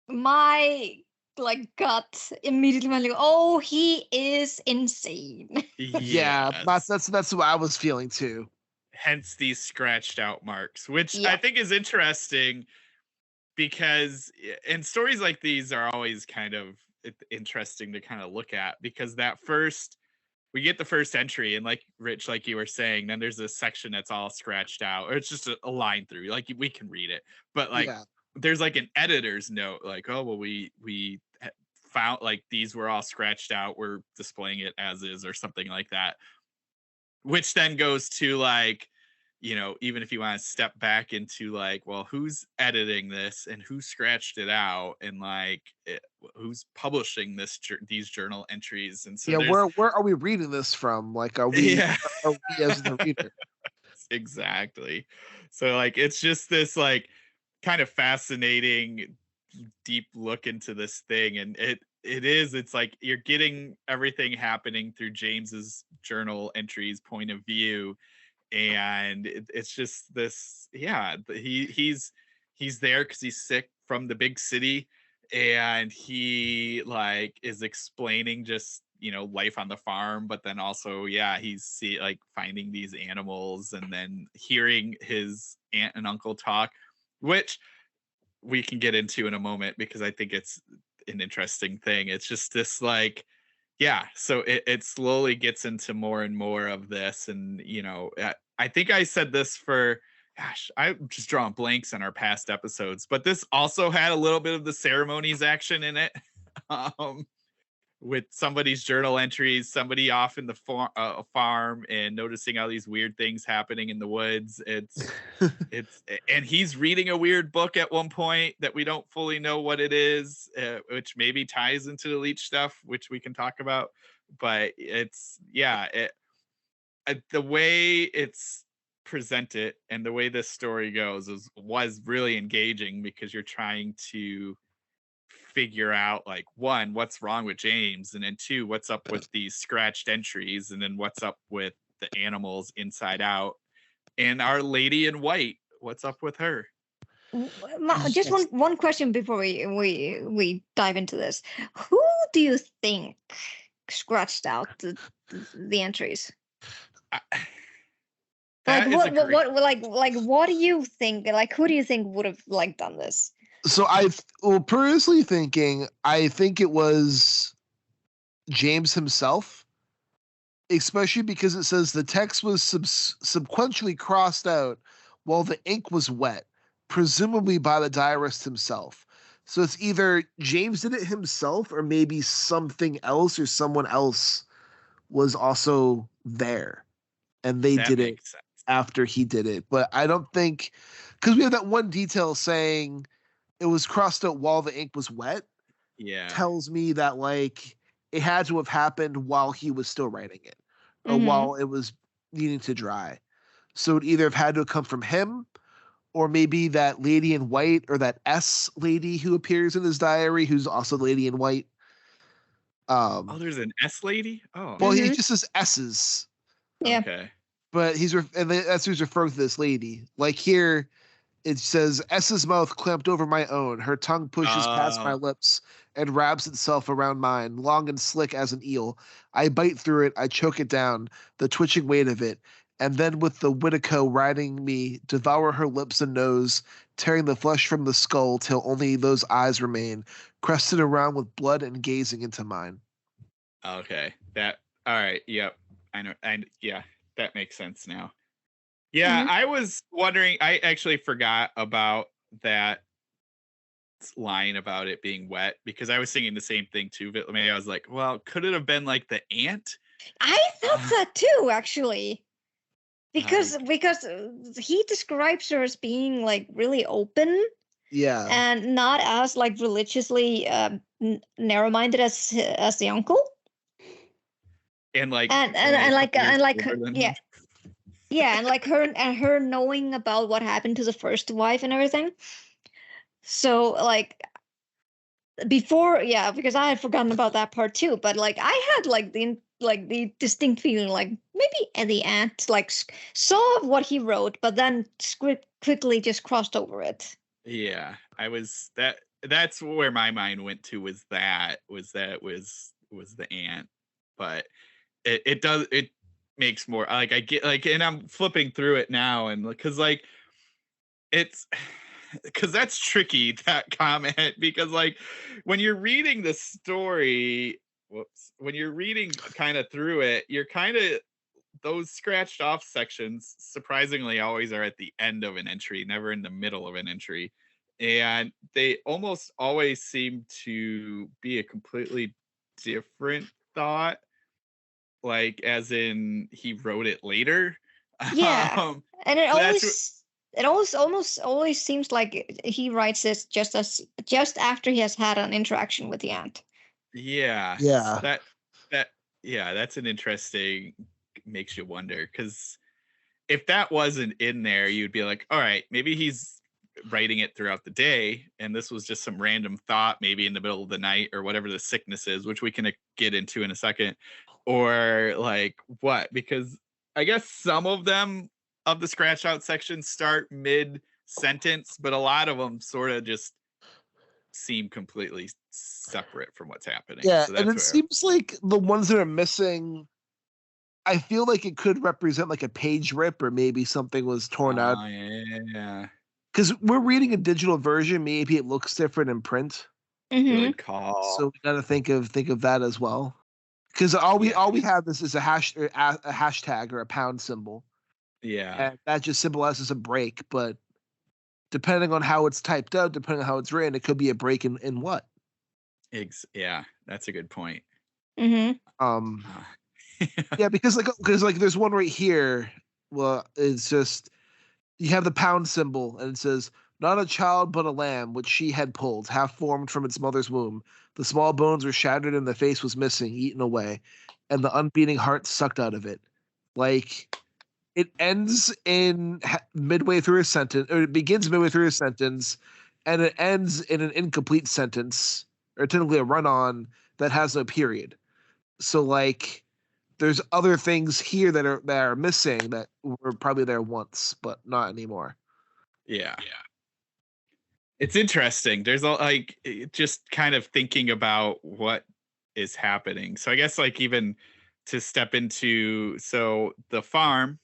my like gut immediately went like, oh, he is insane. Yeah, that's what I was feeling too. Hence these scratched out marks, which Yeah. I think is interesting because and stories like these are always kind of interesting to kind of look at, because we get the first entry, and like Rich, like you were saying, then there's a section that's all scratched out, or it's just a line through, like we can read it, but like there's like an editor's note, like, oh well, we found like these were all scratched out, we're displaying it as is, or something like that, which then goes to like, you know, even if you want to step back into like, well, who's editing this and who scratched it out, and like who's publishing these journal entries, and so where are we reading this from? Like, are we as the reader? Exactly. So like it's just this like kind of fascinating deep look into this thing, and it's like you're getting everything happening through James's journal entries point of view, and it's just this, he's there because he's sick from the big city, and he like is explaining just, you know, life on the farm, but then also he's like finding these animals, and then hearing his aunt and uncle talk, which we can get into in a moment because I think it's an interesting thing. It's just this like, so it slowly gets into more and more of this. And, you know, I think I said this I'm just drawing blanks on our past episodes, but this also had a little bit of the ceremonies action in it. With somebody's journal entries, somebody off in the farm and noticing all these weird things happening in the woods. It's and he's reading a weird book at one point that we don't fully know what it is, which maybe ties into the leech stuff, which we can talk about. But it's the way it's presented and the way this story goes was really engaging, because you're trying to figure out, like, one, what's wrong with James, and then two, what's up with these scratched entries, and then what's up with the animals inside out, and our lady in white, what's up with her. Just one question before we dive into this. Who do you think scratched out the entries? Like what do you think? Like, who do you think would have like done this? So personally thinking, I think it was James himself, especially because it says the text was subsequently crossed out while the ink was wet, presumably by the diarist himself. So it's either James did it himself, or maybe something else or someone else was also there, and they did it after he did it. But I don't think, because we have that one detail saying it was crossed out while the ink was wet. Tells me that like it had to have happened while he was still writing it, or while it was needing to dry. So it either have had to come from him, or maybe that lady in white, or that S lady who appears in his diary, who's also the lady in white. There's an S lady. Well, he just says S's. Yeah. Okay. But that's who's referring to this lady. Like here, it says S's mouth clamped over my own. Her tongue pushes past my lips and wraps itself around mine, long and slick as an eel. I bite through it. I choke it down, the twitching weight of it. And then with the Whitico riding me, devour her lips and nose, tearing the flesh from the skull till only those eyes remain, crested around with blood and gazing into mine. Okay. All right. Yep. I know. And that makes sense now. Yeah, I was wondering, I actually forgot about that line about it being wet, because I was thinking the same thing too. But maybe I was like, well, could it have been like the ant? I thought that too, actually. Because he describes her as being like really open. Yeah. And not as like religiously narrow-minded as the uncle. And like her knowing about what happened to the first wife and everything. So like before, yeah, because I had forgotten about that part too. But like I had the distinct feeling like maybe the ant saw what he wrote, but then script quickly just crossed over it. Yeah, I was that's where my mind went to, was the ant. But it makes more, like, I get, like, and I'm flipping through it now, and because like it's because that's tricky, that comment, because like when you're reading the story, when you're reading kind of through it, you're kind of, those scratched off sections surprisingly always are at the end of an entry, never in the middle of an entry. And they almost always seem to be a completely different thought, like as in he wrote it later. Yeah, um and that's it almost always seems like he writes this just after he has had an interaction with the ant. Yeah, Yeah. that yeah, that's an interesting, makes you wonder, because if that wasn't in there, you'd be like, all right, maybe he's writing it throughout the day, and this was just some random thought, maybe in the middle of the night or whatever the sickness is, which we can get into in a second, or like what? Because I guess some of them, of the scratch out sections, start mid sentence, but a lot of them sort of just seem completely separate from what's happening. Yeah, So and that's it where, seems like the ones that are missing, I feel like it could represent like a page rip, or maybe something was torn out. oh yeah, Because we're reading a digital version, maybe it looks different in print. Mm-hmm. good call. So we got to think of that as well. Because all we have is a hashtag or a pound symbol, Yeah, and that just symbolizes a break. But depending on how it's typed out, depending on how it's written, it could be a break in what. yeah, that's a good point. Mm-hmm. Um, Uh, yeah, because there's one right here. Well, it's just you have the pound symbol, and it says, "Not a child, but a lamb, which she had pulled, half formed from its mother's womb. The small bones were shattered, and the face was missing, eaten away, and the unbeating heart sucked out of it." Like, it ends midway through a sentence, or it begins midway through a sentence, and it ends in an incomplete sentence, or technically a run-on that has no period. So, like, there's other things here that are missing that were probably there once, but not anymore. yeah, it's interesting. There's like, just kind of thinking about what is happening. So I guess, like, even to step into, so the farm,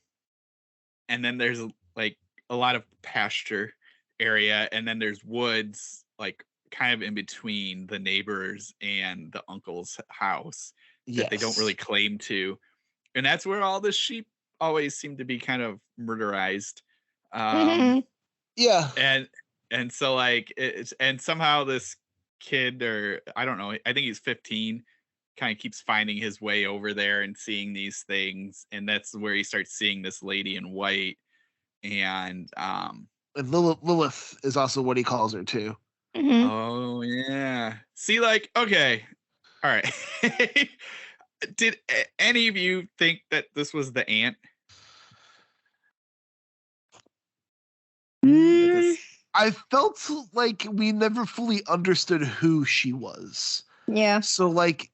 and then there's like a lot of pasture area, and then there's woods, like kind of in between the neighbors and the uncle's house, that they don't really Yes. claim to, and that's where all the sheep always seem to be kind of murderized. um Mm-hmm. Yeah. and so like it's, and somehow this kid, or I don't know, I think he's 15, kind of keeps finding his way over there and seeing these things, and that's where he starts seeing this lady in white. And And Lilith is also what he calls her too. Mm-hmm. oh yeah, see, like, okay, all right. Did any of you think that this was the ant? That this, I felt like we never fully understood who she was. Yeah. So like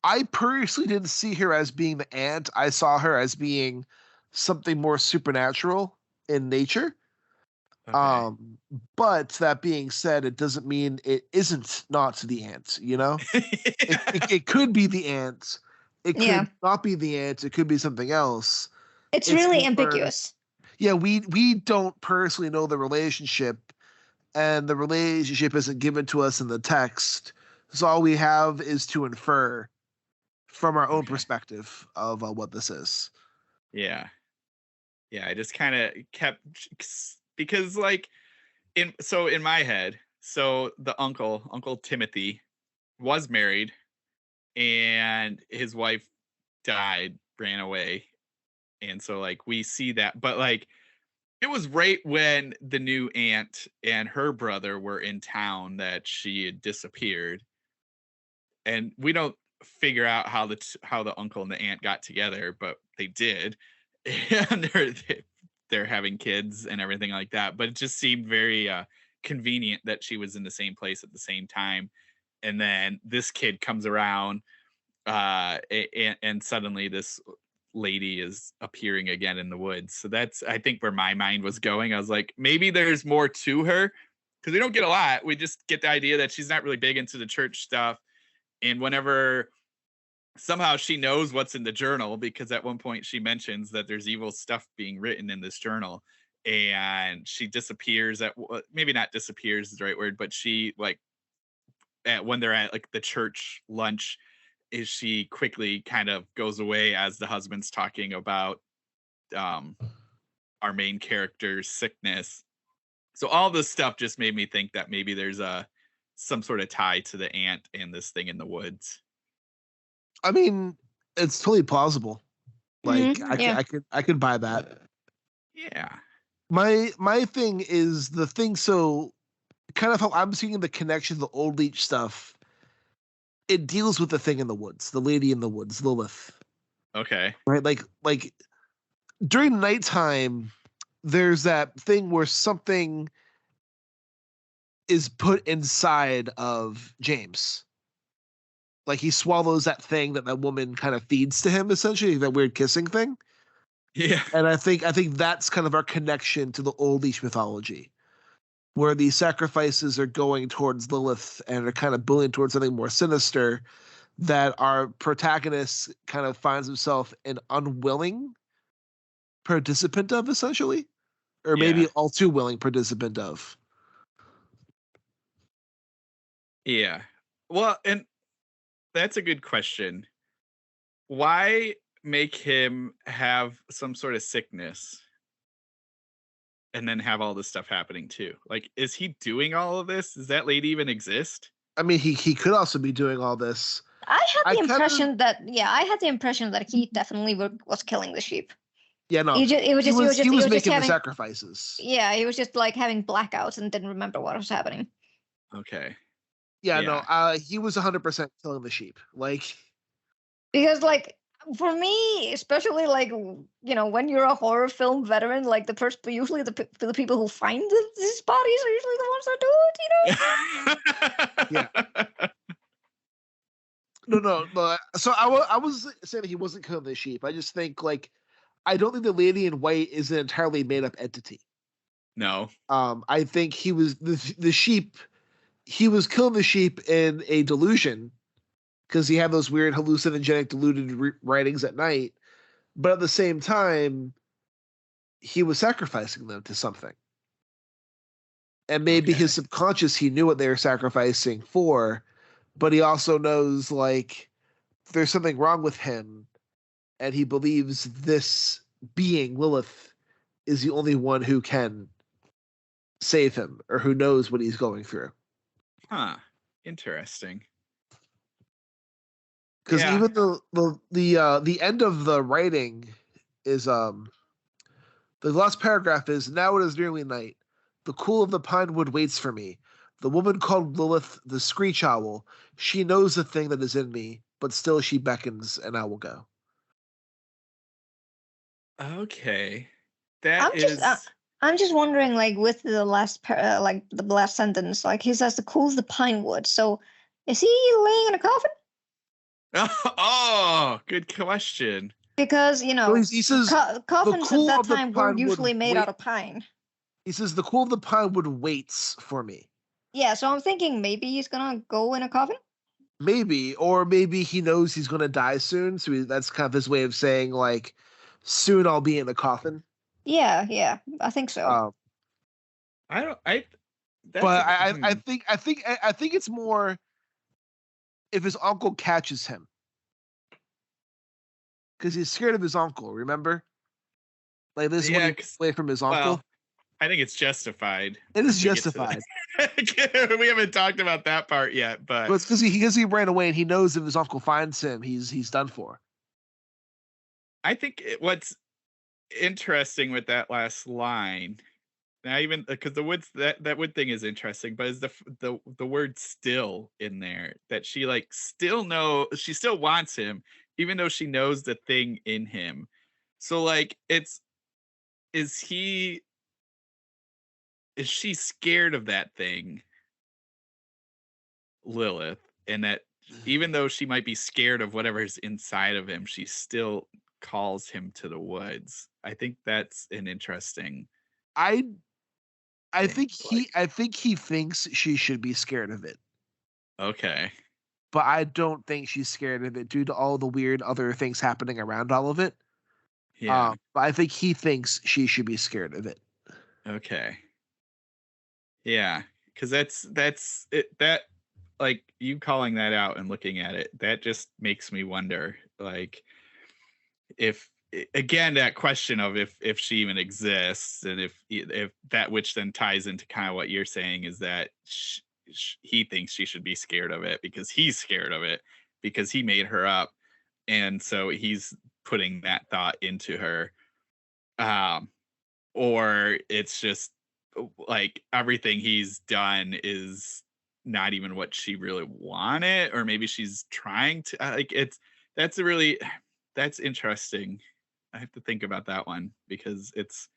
I personally didn't see her as being the ant. I saw her as being something more supernatural in nature. okay. But that being said, it doesn't mean it isn't not the ant, you know? It, Yeah. it, it could be the ant. It Yeah. could not be the ant. It could be something else. It's It's really more, ambiguous. yeah, we don't personally know the relationship, and the relationship isn't given to us in the text. So all we have is to infer from our own Okay. perspective of what this is. Yeah. Yeah, I just kind of kept, because like, in my head, so the Uncle Timothy, was married, and his wife died, ran away. And so like we see that, but like it was right when the new aunt and her brother were in town that she had disappeared. And we don't figure out how the uncle and the aunt got together, but they did. And they're having kids and everything like that. But it just seemed very convenient that she was in the same place at the same time. And then this kid comes around, and suddenly this lady is appearing again in the woods. So that's, I think, where my mind was going. I was like, maybe there's more to her, because we don't get a lot. We just get the idea that she's not really big into the church stuff. And whenever somehow she knows what's in the journal, because at one point she mentions that there's evil stuff being written in this journal, and she disappears maybe not disappears is the right word, but she like when they're at like the church lunch, is she quickly kind of goes away as the husband's talking about our main character's sickness. So all this stuff just made me think that maybe there's some sort of tie to the aunt and this thing in the woods. I mean, it's totally plausible. Like I could buy that. Yeah. My thing is the thing. So kind of how I'm seeing the connection to the old leech stuff. It deals with the thing in the woods, the lady in the woods, Lilith. Okay. Right. Like during nighttime, there's that thing where something is put inside of James. Like he swallows that thing that woman kind of feeds to him, essentially, that weird kissing thing. Yeah. And I think that's kind of our connection to the old leech mythology, where these sacrifices are going towards Lilith and are kind of bullying towards something more sinister, that our protagonist kind of finds himself an unwilling participant of, essentially, or maybe all too willing participant of. Yeah. Well, and that's a good question. Why make him have some sort of sickness and then have all this stuff happening too? Like, is he doing all of this? Does that lady even exist? I mean, he could also be doing all this. I had the impression that he definitely was killing the sheep. Yeah, no. He was making having the sacrifices. Yeah, he was just like having blackouts and didn't remember what was happening. Okay. Yeah, no. He was 100% killing the sheep. Like, because like for me, especially like, you know, when you're a horror film veteran, like usually the people who find these bodies are usually the ones that do it, you know. Yeah. No. So I was saying that he wasn't killing the sheep. I just think like I don't think the lady in white is an entirely made up entity. No. I think he was the sheep. He was killing the sheep in a delusion because he had those weird hallucinogenic deluded writings at night. But at the same time, he was sacrificing them to something. And maybe his subconscious, he knew what they were sacrificing for, but he also knows like there's something wrong with him. And he believes this being, Lilith, is the only one who can save him or who knows what he's going through. Huh. Interesting. Because even the end of the writing is the last paragraph is, now it is nearly night. The cool of the pine wood waits for me. The woman called Lilith the Screech Owl. She knows the thing that is in me, but still she beckons, and I will go. Okay. I'm just wondering, like, with the last the last sentence, like he says the cool of the pine wood. So is he laying in a coffin? Oh, good question. Because, you know, he says, coffins at that time were usually made out of pine. He says the cool of the pine wood waits for me. Yeah, so I'm thinking maybe he's gonna go in a coffin. Maybe, or maybe he knows he's gonna die soon, so that's kind of his way of saying like, soon I'll be in the coffin. Yeah, I think so. I think it's more if his uncle catches him, because he's scared of his uncle. Remember, like this away from his uncle. Well, I think it's justified. It is justified. We haven't talked about that part yet, but it's because he ran away and he knows if his uncle finds him, he's done for. I think what's interesting with that last line, now even because the woods that wood thing is interesting, but is the word still in there, that she like still she still wants him even though she knows the thing in him. So like is he is she scared of that thing, Lilith, and that even though she might be scared of whatever's inside of him, she still calls him to the woods. I think that's an interesting I thing. I think he thinks she should be scared of it. Okay. But I don't think she's scared of it due to all the weird other things happening around all of it. Yeah. But I think he thinks she should be scared of it. Okay. Yeah, because that's it. That, like, you calling that out and looking at it, that just makes me wonder, like, if again, that question of if she even exists, and if that, which then ties into kind of what you're saying, is that he thinks she should be scared of it because he's scared of it because he made her up, and so he's putting that thought into her, or it's just like everything he's done is not even what she really wanted, or maybe she's trying to, like, that's interesting. I have to think about that one, because it's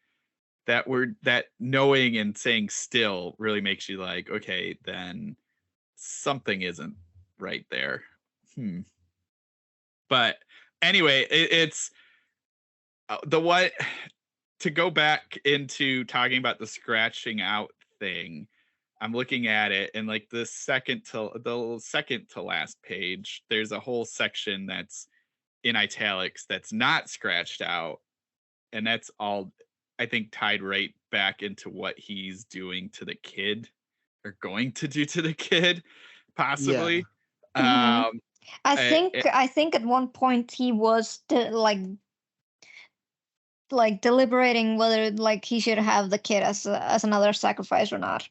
that word, that knowing and saying still, really makes you like, okay, then something isn't right there. But anyway, it's the what to go back into talking about the scratching out thing. I'm looking at it, and like the second to last page, there's a whole section that's in italics that's not scratched out, and that's all, I think, tied right back into what he's doing to the kid, or going to do to the kid, possibly. I think at one point he was like deliberating whether like he should have the kid as another sacrifice or not.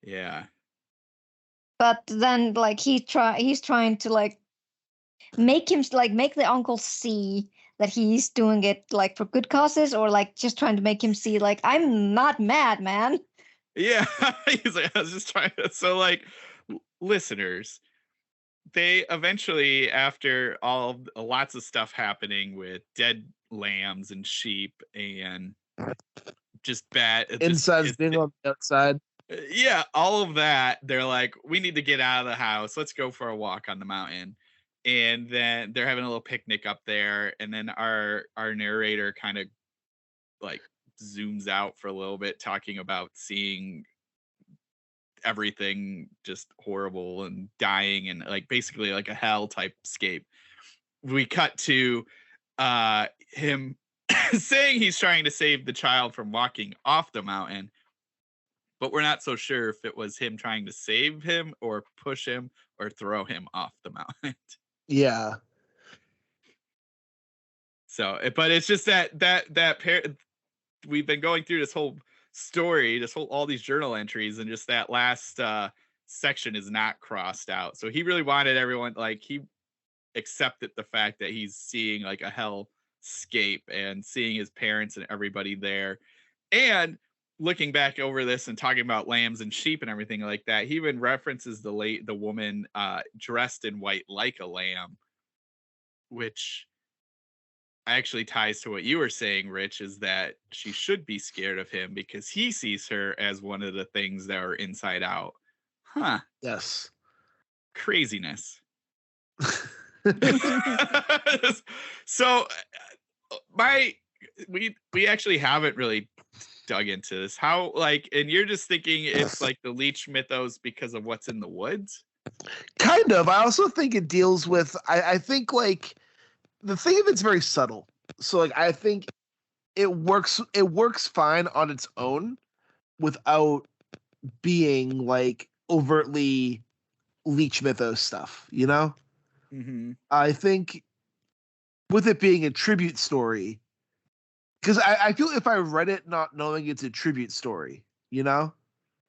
Yeah. But then like he's trying to like make the uncle see that he's doing it like for good causes, or like just trying to make him see like, I'm not mad, man. Yeah. He's like, I was just trying to, so like, listeners, they eventually, after lots of stuff happening with dead lambs and sheep and just bad insides being on the outside, yeah, all of that, they're like, we need to get out of the house, let's go for a walk on the mountain. And then they're having a little picnic up there, and then our narrator kind of like zooms out for a little bit, talking about seeing everything just horrible and dying, and like basically like a hell type scape. We cut to him saying he's trying to save the child from walking off the mountain, but we're not so sure if it was him trying to save him or push him or throw him off the mountain. Yeah. So, but it's just that we've been going through this whole story, all these journal entries, and just that last section is not crossed out. So he really wanted everyone, like, he accepted the fact that he's seeing like a hellscape and seeing his parents and everybody there. And looking back over this and talking about lambs and sheep and everything like that, he even references the woman dressed in white like a lamb, which actually ties to what you were saying, Rich, is that she should be scared of him because he sees her as one of the things that are inside out. Huh. Yes. Craziness. So we actually haven't really dug into this. How, like, and you're just thinking it's like the leech mythos because of what's in the woods? Kind of. I also think it deals with, I think like the thing of it's very subtle. So like I think it works fine on its own without being like overtly leech mythos stuff, you know? Mm-hmm. I think with it being a tribute story, because I feel if I read it not knowing it's a tribute story, you know?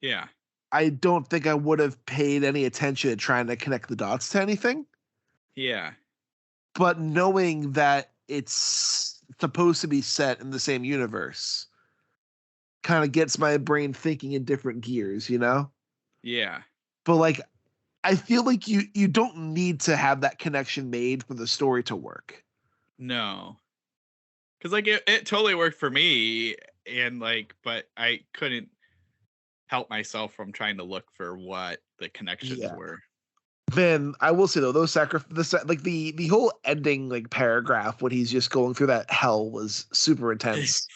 Yeah. I don't think I would have paid any attention to trying to connect the dots to anything. Yeah. But knowing that it's supposed to be set in the same universe kind of gets my brain thinking in different gears, you know? Yeah. But like, I feel like you don't need to have that connection made for the story to work. No. Because like it totally worked for me. and like, but I couldn't help myself from trying to look for what the connections were. Man, I will say though, those like the whole ending like paragraph when he's just going through that hell was super intense.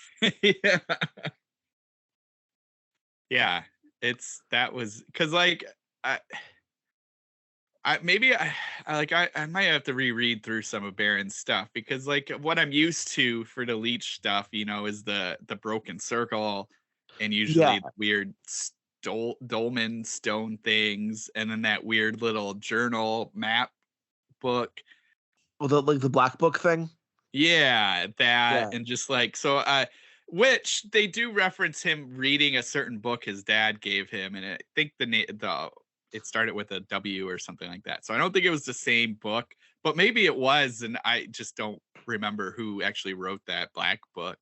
Yeah. Yeah, that was because like I maybe I might have to reread through some of Baron's stuff, because like what I'm used to for the Leech stuff, is the broken circle, and usually weird dolmen stone things, and then that weird little journal map book. Well, the black book thing. Yeah, that and just like so. Which they do reference him reading a certain book his dad gave him, and I think it started with a W or something like that. So I don't think it was the same book, but maybe it was, and I just don't remember who actually wrote that black book.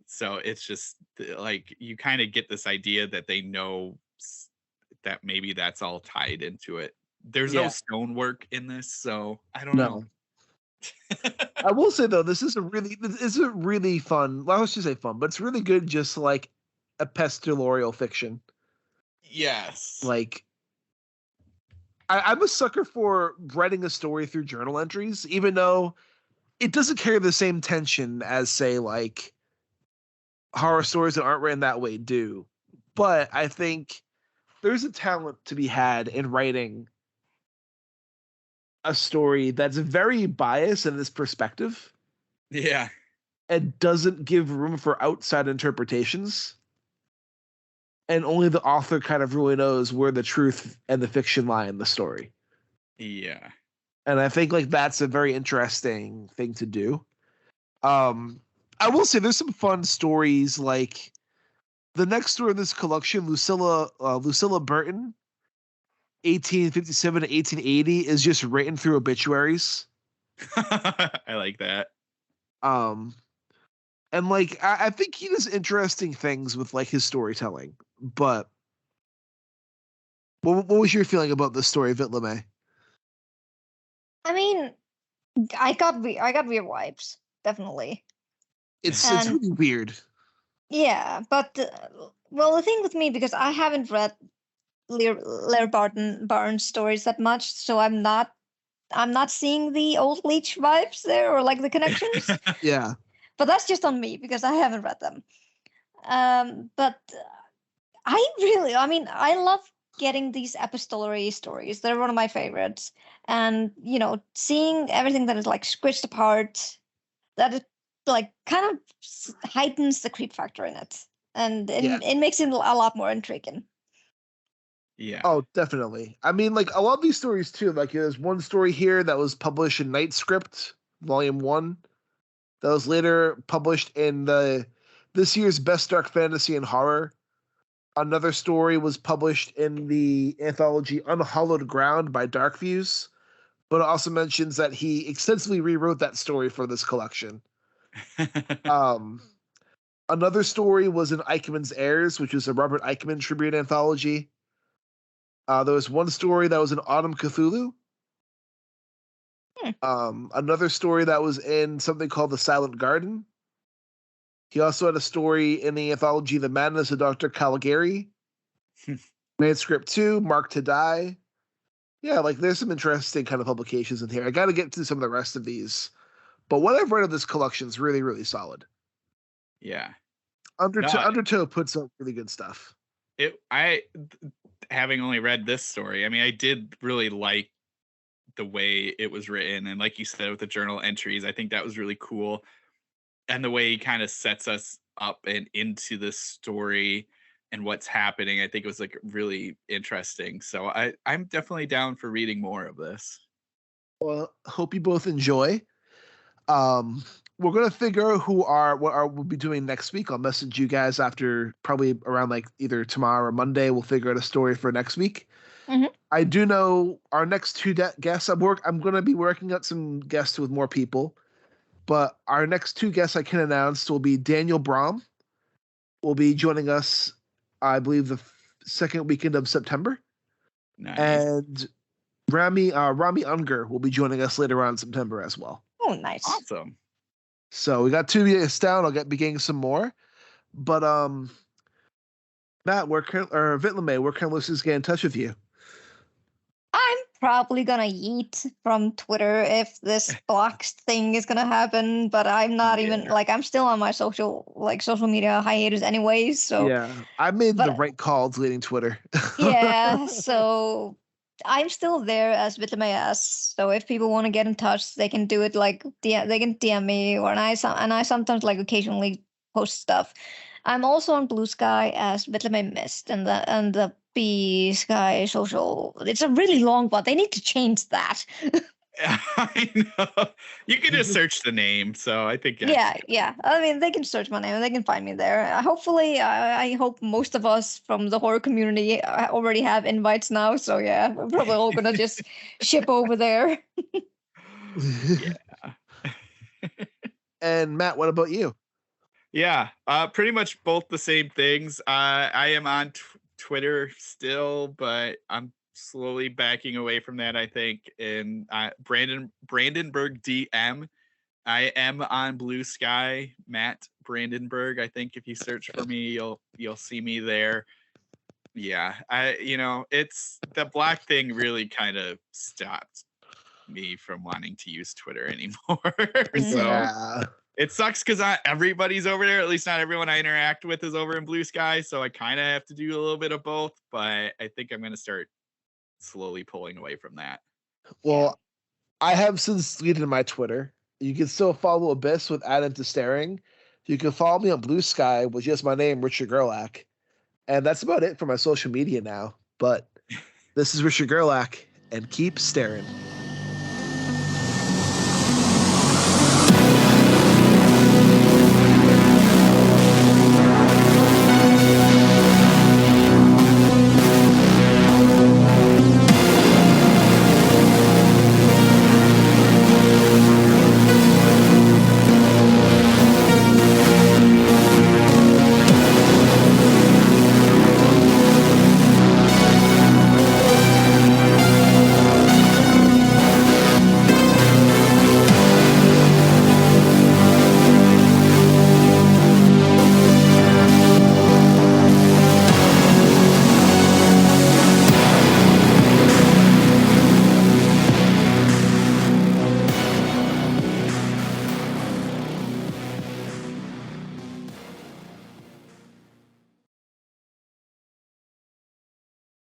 So it's just like you kind of get this idea that they know that maybe that's all tied into it. There's no stonework in this, so I don't know. I will say though, this is a really fun. Well, I was just say fun, but it's really good, just like a pestilorial fiction. Yes, like I'm a sucker for writing a story through journal entries, even though it doesn't carry the same tension as say like horror stories that aren't written that way do. But I think there's a talent to be had in writing a story that's very biased in this perspective. Yeah. And doesn't give room for outside interpretations. And only the author kind of really knows where the truth and the fiction lie in the story. Yeah. And I think like that's a very interesting thing to do. I will say there's some fun stories, like the next story in this collection, Lucilla Burton, 1857 to 1880, is just written through obituaries. I like that. And like I think he does interesting things with like his storytelling. But what was your feeling about the story of Vitlame? I mean, I got weird vibes, definitely. It's really weird. Yeah, but well, the thing with me, because I haven't read Laird Barnes stories that much, so I'm not seeing the old Leech vibes there, or like the connections. Yeah. But that's just on me because I haven't read them. But I love getting these epistolary stories. They're one of my favorites. And, seeing everything that is like squished apart, that it like kind of heightens the creep factor in it. And it makes it a lot more intriguing. Yeah. Oh, definitely. I mean, like a lot of these stories too, like there's one story here that was published in Night Script, Volume 1. That was later published in this year's Best Dark Fantasy and Horror. Another story was published in the anthology Unhallowed Ground by Dark Views, but it also mentions that he extensively rewrote that story for this collection. Another story was in Eichmann's Heirs, which was a Robert Eichmann tribute anthology. There was one story that was in Autumn Cthulhu. Another story that was in something called The Silent Garden. He also had a story in the anthology The Madness of Dr. Caligari. Manuscript 2, Marked to Die. Yeah, like there's some interesting kind of publications in here. I got to get to some of the rest of these. But what I've read of this collection is really, really solid. Yeah. Undertow puts up really good stuff. Having only read this story, I mean, I did really like the way it was written, and like you said with the journal entries, I think that was really cool, and the way he kind of sets us up and into this story and what's happening, I think it was like really interesting. So I'm definitely down for reading more of this. Well, hope you both enjoy. We're gonna figure out what we'll be doing next week. I'll message you guys after, probably around like either tomorrow or Monday. We'll figure out a story for next week. Mm-hmm. I do know our next two guests. I'm going to be working out some guests with more people, but our next two guests I can announce will be Daniel Braum. Will be joining us, I believe, the second weekend of September. Nice. And Rami Unger will be joining us later on in September as well. Oh, nice. Awesome. So we got 2 videos down. I'll be getting some more. But Matt, or Vitlame, where can listeners get in touch with you? I'm probably gonna yeet from Twitter if this blocks thing is gonna happen, but I'm not even like I'm still on my social media hiatus anyways. So yeah, I made the right call deleting Twitter. Yeah, so I'm still there as Vitamayass. So if people want to get in touch, they can do it they can DM me, or I sometimes like occasionally post stuff. I'm also on Blue Sky as Vitamay Mist and the B Sky social. It's a really long one. They need to change that. I know. You can just search the name, so I think yeah. I mean, they can search my name and they can find me there. Hopefully, I hope most of us from the horror community already have invites now. So yeah, we're probably all gonna just ship over there. Yeah. And Matt, what about you? Yeah, pretty much both the same things. I am on Twitter still, but I'm slowly backing away from that, I think. And Brandenburg DM. I am on Blue Sky, Matt Brandenburg. I think if you search for me, you'll see me there. Yeah, it's the black thing really kind of stopped me from wanting to use Twitter anymore. So it sucks because everybody's over there. At least not everyone I interact with is over in Blue Sky. So I kind of have to do a little bit of both. But I think I'm going to start slowly pulling away from that. Well, I have since deleted my Twitter. You can still follow Abyss with Add Into Staring. You can follow me on Blue Sky with just my name, Richard Gerlach. And that's about it for my social media now. But this is Richard Gerlach, and keep staring.